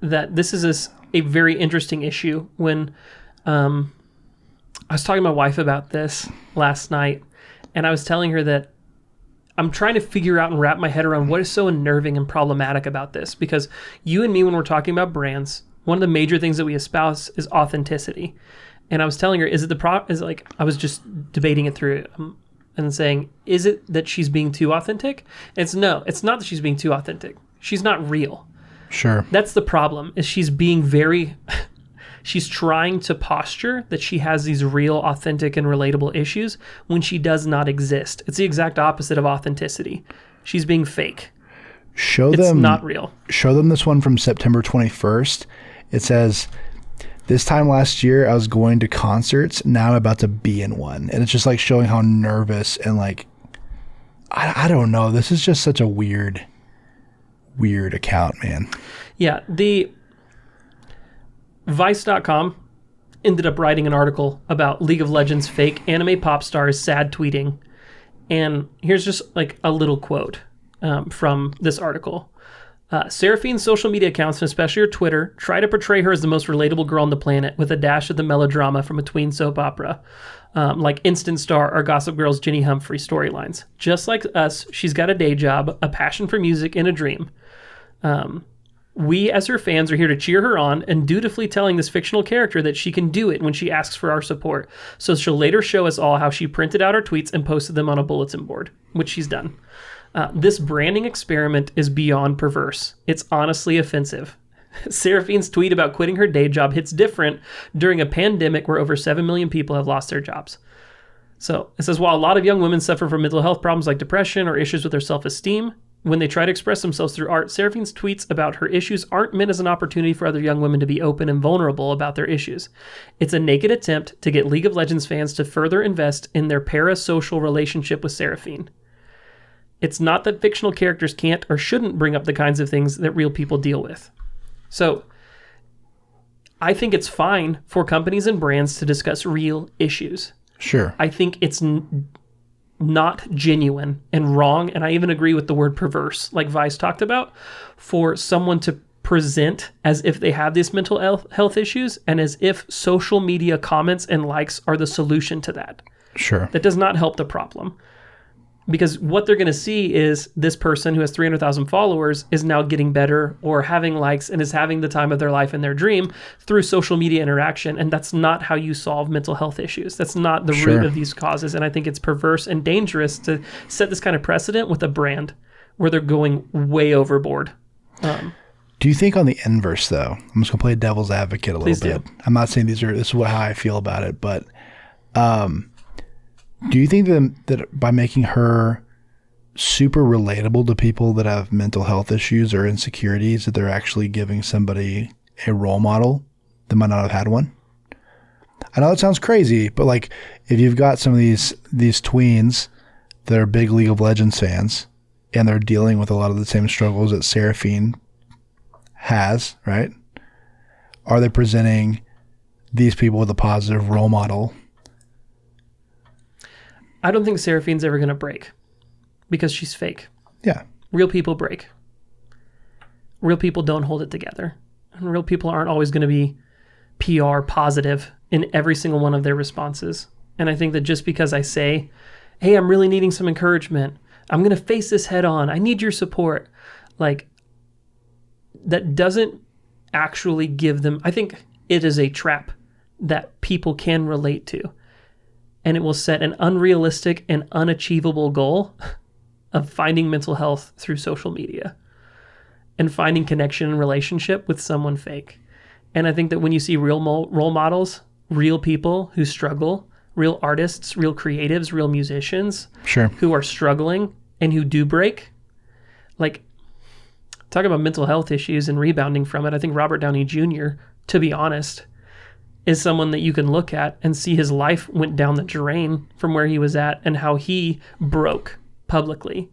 that this is a very interesting issue. When I was talking to my wife about this last night, and I was telling her that I'm trying to figure out and wrap my head around what is so unnerving and problematic about this. Because you and me, when we're talking about brands, one of the major things that we espouse is authenticity. And I was telling her, I was just debating it through and saying, is it that she's being too authentic? It's not that she's being too authentic. She's not real. Sure. That's the problem, is she's being she's trying to posture that she has these real, authentic, and relatable issues when she does not exist. It's the exact opposite of authenticity. She's being fake. It's not real. Show them this one from September 21st. It says, this time last year, I was going to concerts. Now I'm about to be in one. And it's just like showing how nervous and like, I don't know. This is just such a weird account, man. Yeah. The Vice.com ended up writing an article about League of Legends fake anime pop stars sad tweeting. And here's just like a little quote from this article. Seraphine's social media accounts, and especially her Twitter, try to portray her as the most relatable girl on the planet with a dash of the melodrama from a tween soap opera, like Instant Star or Gossip Girl's Ginny Humphrey storylines. Just like us, she's got a day job, a passion for music, and a dream. We, as her fans, are here to cheer her on and dutifully telling this fictional character that she can do it when she asks for our support. So she'll later show us all how she printed out her tweets and posted them on a bulletin board, which she's done. This branding experiment is beyond perverse. It's honestly offensive. Seraphine's tweet about quitting her day job hits different during a pandemic where over 7 million people have lost their jobs. So it says, while a lot of young women suffer from mental health problems like depression or issues with their self-esteem, when they try to express themselves through art, Seraphine's tweets about her issues aren't meant as an opportunity for other young women to be open and vulnerable about their issues. It's a naked attempt to get League of Legends fans to further invest in their parasocial relationship with Seraphine. It's not that fictional characters can't or shouldn't bring up the kinds of things that real people deal with. So, I think it's fine for companies and brands to discuss real issues. Sure. I think it's not genuine and wrong, and I even agree with the word perverse, like Vice talked about, for someone to present as if they have these mental health issues and as if social media comments and likes are the solution to that. Sure. That does not help the problem. Because what they're going to see is this person who has 300,000 followers is now getting better or having likes and is having the time of their life and their dream through social media interaction. And that's not how you solve mental health issues. That's not the root of these causes. And I think it's perverse and dangerous to set this kind of precedent with a brand where they're going way overboard. Do you think on the inverse, though, I'm just going to play devil's advocate a Please little do. bit. I'm not saying this is how I feel about it, but do you think that by making her super relatable to people that have mental health issues or insecurities, that they're actually giving somebody a role model that might not have had one? I know it sounds crazy, but like if you've got some of these tweens that are big League of Legends fans and they're dealing with a lot of the same struggles that Seraphine has, right? Are they presenting these people with a positive role model? I don't think Seraphine's ever going to break because she's fake. Yeah. Real people break. Real people don't hold it together. And real people aren't always going to be PR positive in every single one of their responses. And I think that just because I say, hey, I'm really needing some encouragement, I'm going to face this head on, I need your support, like, that doesn't actually give them, I think it is a trap that people can relate to. And it will set an unrealistic and unachievable goal of finding mental health through social media and finding connection and relationship with someone fake. And I think that when you see real role models, real people who struggle, real artists, real creatives, real musicians, sure, who are struggling and who do break, like, talk about mental health issues and rebounding from it. I think Robert Downey Jr., to be honest, is someone that you can look at and see his life went down the drain from where he was at and how he broke publicly,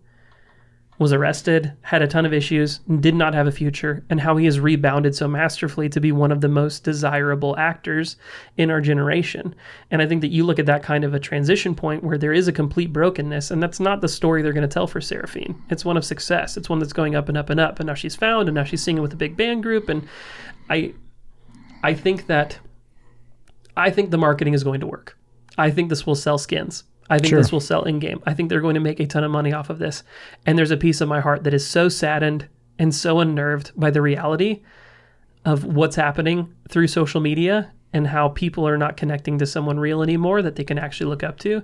was arrested, had a ton of issues, did not have a future, and how he has rebounded so masterfully to be one of the most desirable actors in our generation. And I think that you look at that kind of a transition point where there is a complete brokenness, and that's not the story they're going to tell for Seraphine. It's one of success. It's one that's going up and up and up, and now she's found, and now she's singing with a big band group, and I think the marketing is going to work. I think this will sell skins. I think this will sell in-game. I think they're going to make a ton of money off of this. And there's a piece of my heart that is so saddened and so unnerved by the reality of what's happening through social media and how people are not connecting to someone real anymore that they can actually look up to.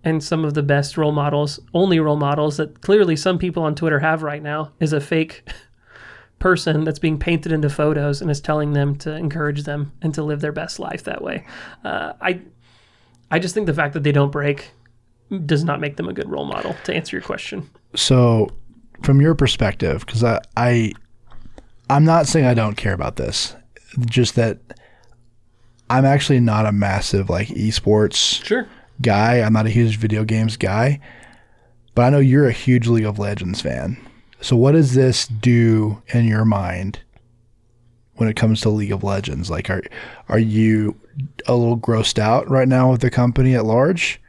And some of the best role models, only role models that clearly some people on Twitter have right now, is a fake person that's being painted into photos and is telling them to encourage them and to live their best life that way. I just think the fact that they don't break does not make them a good role model, to answer your question. So from your perspective, because I'm not saying I don't care about this, just that I'm actually not a massive like esports guy. I'm not a huge video games guy, but I know you're a huge League of Legends fan. So what does this do in your mind when it comes to League of Legends? Like, are you a little grossed out right now with the company at large?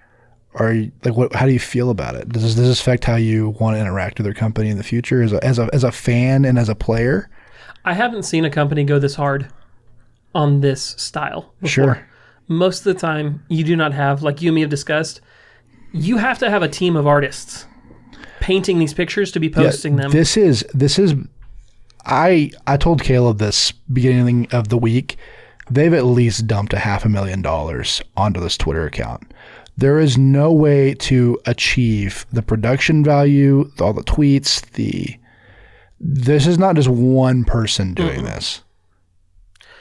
Are you, like, how do you feel about it? Does this affect how you want to interact with their company in the future as a fan and as a player? I haven't seen a company go this hard on this style before. Sure. Most of the time, you do not have, like you and me have discussed, you have to have a team of artists painting these pictures to be posting them. This is I told Caleb this beginning of the week. They've at least dumped $500,000 onto this Twitter account. There is no way to achieve the production value, all the tweets, this is not just one person doing this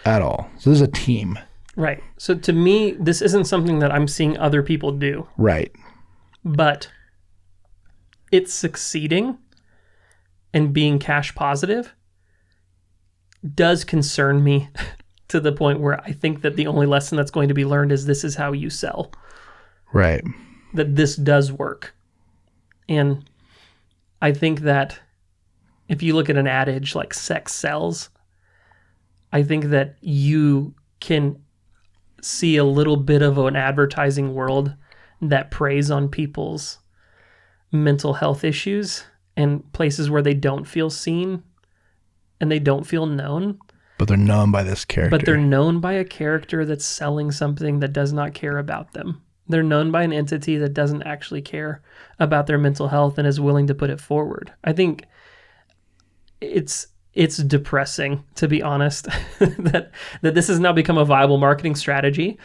at all. So this is a team. Right. So to me, this isn't something that I'm seeing other people do. Right. But it's succeeding and being cash positive does concern me to the point where I think that the only lesson that's going to be learned is this is how you sell. Right. That this does work. And I think that if you look at an adage like sex sells, I think that you can see a little bit of an advertising world that preys on people's mental health issues and places where they don't feel seen and they don't feel known. But they're known by this character. But they're known by a character that's selling something that does not care about them. They're known by an entity that doesn't actually care about their mental health and is willing to put it forward. I think it's depressing, to be honest, that this has now become a viable marketing strategy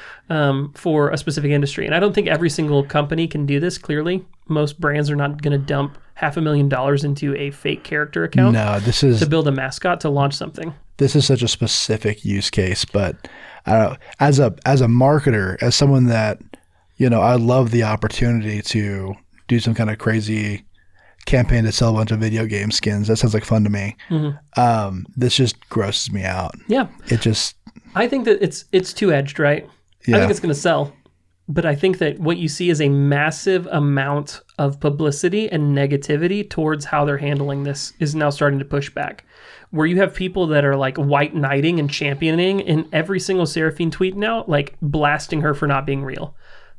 for a specific industry. And I don't think every single company can do this, clearly. Most brands are not going to dump $500,000 into a fake character account No, this is to build a mascot to launch something. this is such a specific use case, but I don't know, as a marketer, as someone that, I love the opportunity to do some kind of crazy campaign to sell a bunch of video game skins. That sounds like fun to me. This just grosses me out. Yeah. I think that it's two-edged, right? Yeah. I think it's going to sell. But I think that what you see is a massive amount of publicity and negativity towards how they're handling this is now starting to push back. Where you have people that are like white knighting and championing in every single Seraphine tweet now, like blasting her for not being real.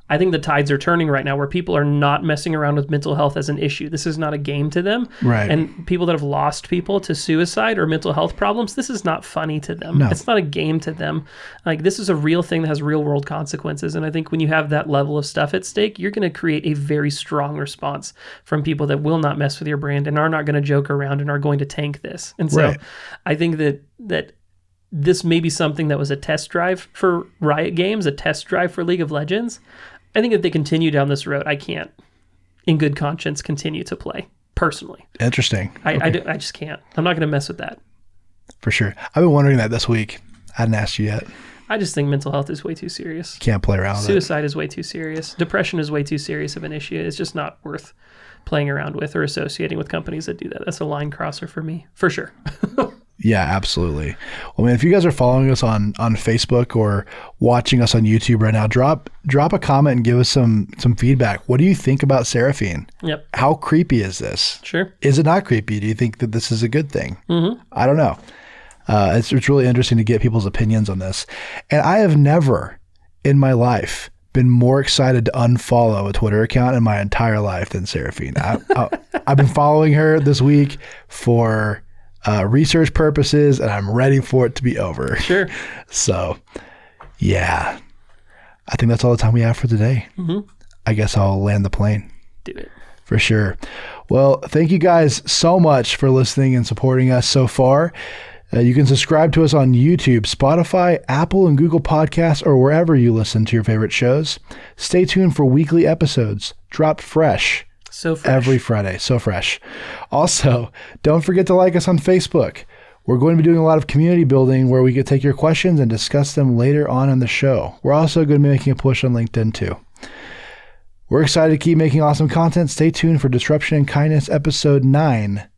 I think the tides are turning right now where people are not messing around with mental health as an issue. This is not a game to them. Right. And people that have lost people to suicide or mental health problems, this is not funny to them. No. It's not a game to them. Like, this is a real thing that has real world consequences. And I think when you have that level of stuff at stake, you're going to create a very strong response from people that will not mess with your brand and are not going to joke around and are going to tank this. And so Right. I think that this may be something that was a test drive for Riot Games, a test drive for League of Legends. I think if they continue down this road, I can't, in good conscience, continue to play, personally. Interesting. I just can't. I'm not going to mess with that. For sure. I've been wondering that this week. I hadn't asked you yet. I just think mental health is way too serious. Can't play around with it. Suicide is way too serious. Depression is way too serious of an issue. It's just not worth playing around with or associating with companies that do that. That's a line crosser for me, for sure. Yeah, absolutely. Well, man, if you guys are following us on Facebook or watching us on YouTube right now, drop a comment and give us some feedback. What do you think about Seraphine? Yep. How creepy is this? Sure. Is it not creepy? Do you think that this is a good thing? Mm-hmm. I don't know. It's really interesting to get people's opinions on this. And I have never in my life been more excited to unfollow a Twitter account in my entire life than Seraphine. I've been following her this week for research purposes, and I'm ready for it to be over. Sure. So, yeah. I think that's all the time we have for today. Mm-hmm. I guess I'll land the plane. Do it. For sure. Well, thank you guys so much for listening and supporting us so far. You can subscribe to us on YouTube, Spotify, Apple, and Google Podcasts, or wherever you listen to your favorite shows. Stay tuned for weekly episodes, dropped fresh. So fresh. Every Friday. So fresh. Also, don't forget to like us on Facebook. We're going to be doing a lot of community building where we can take your questions and discuss them later on in the show. We're also going to be making a push on LinkedIn too. We're excited to keep making awesome content. Stay tuned for Disruption and Kindness episode 9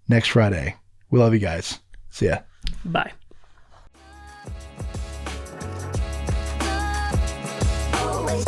next Friday. We love you guys. See ya. Bye. Always.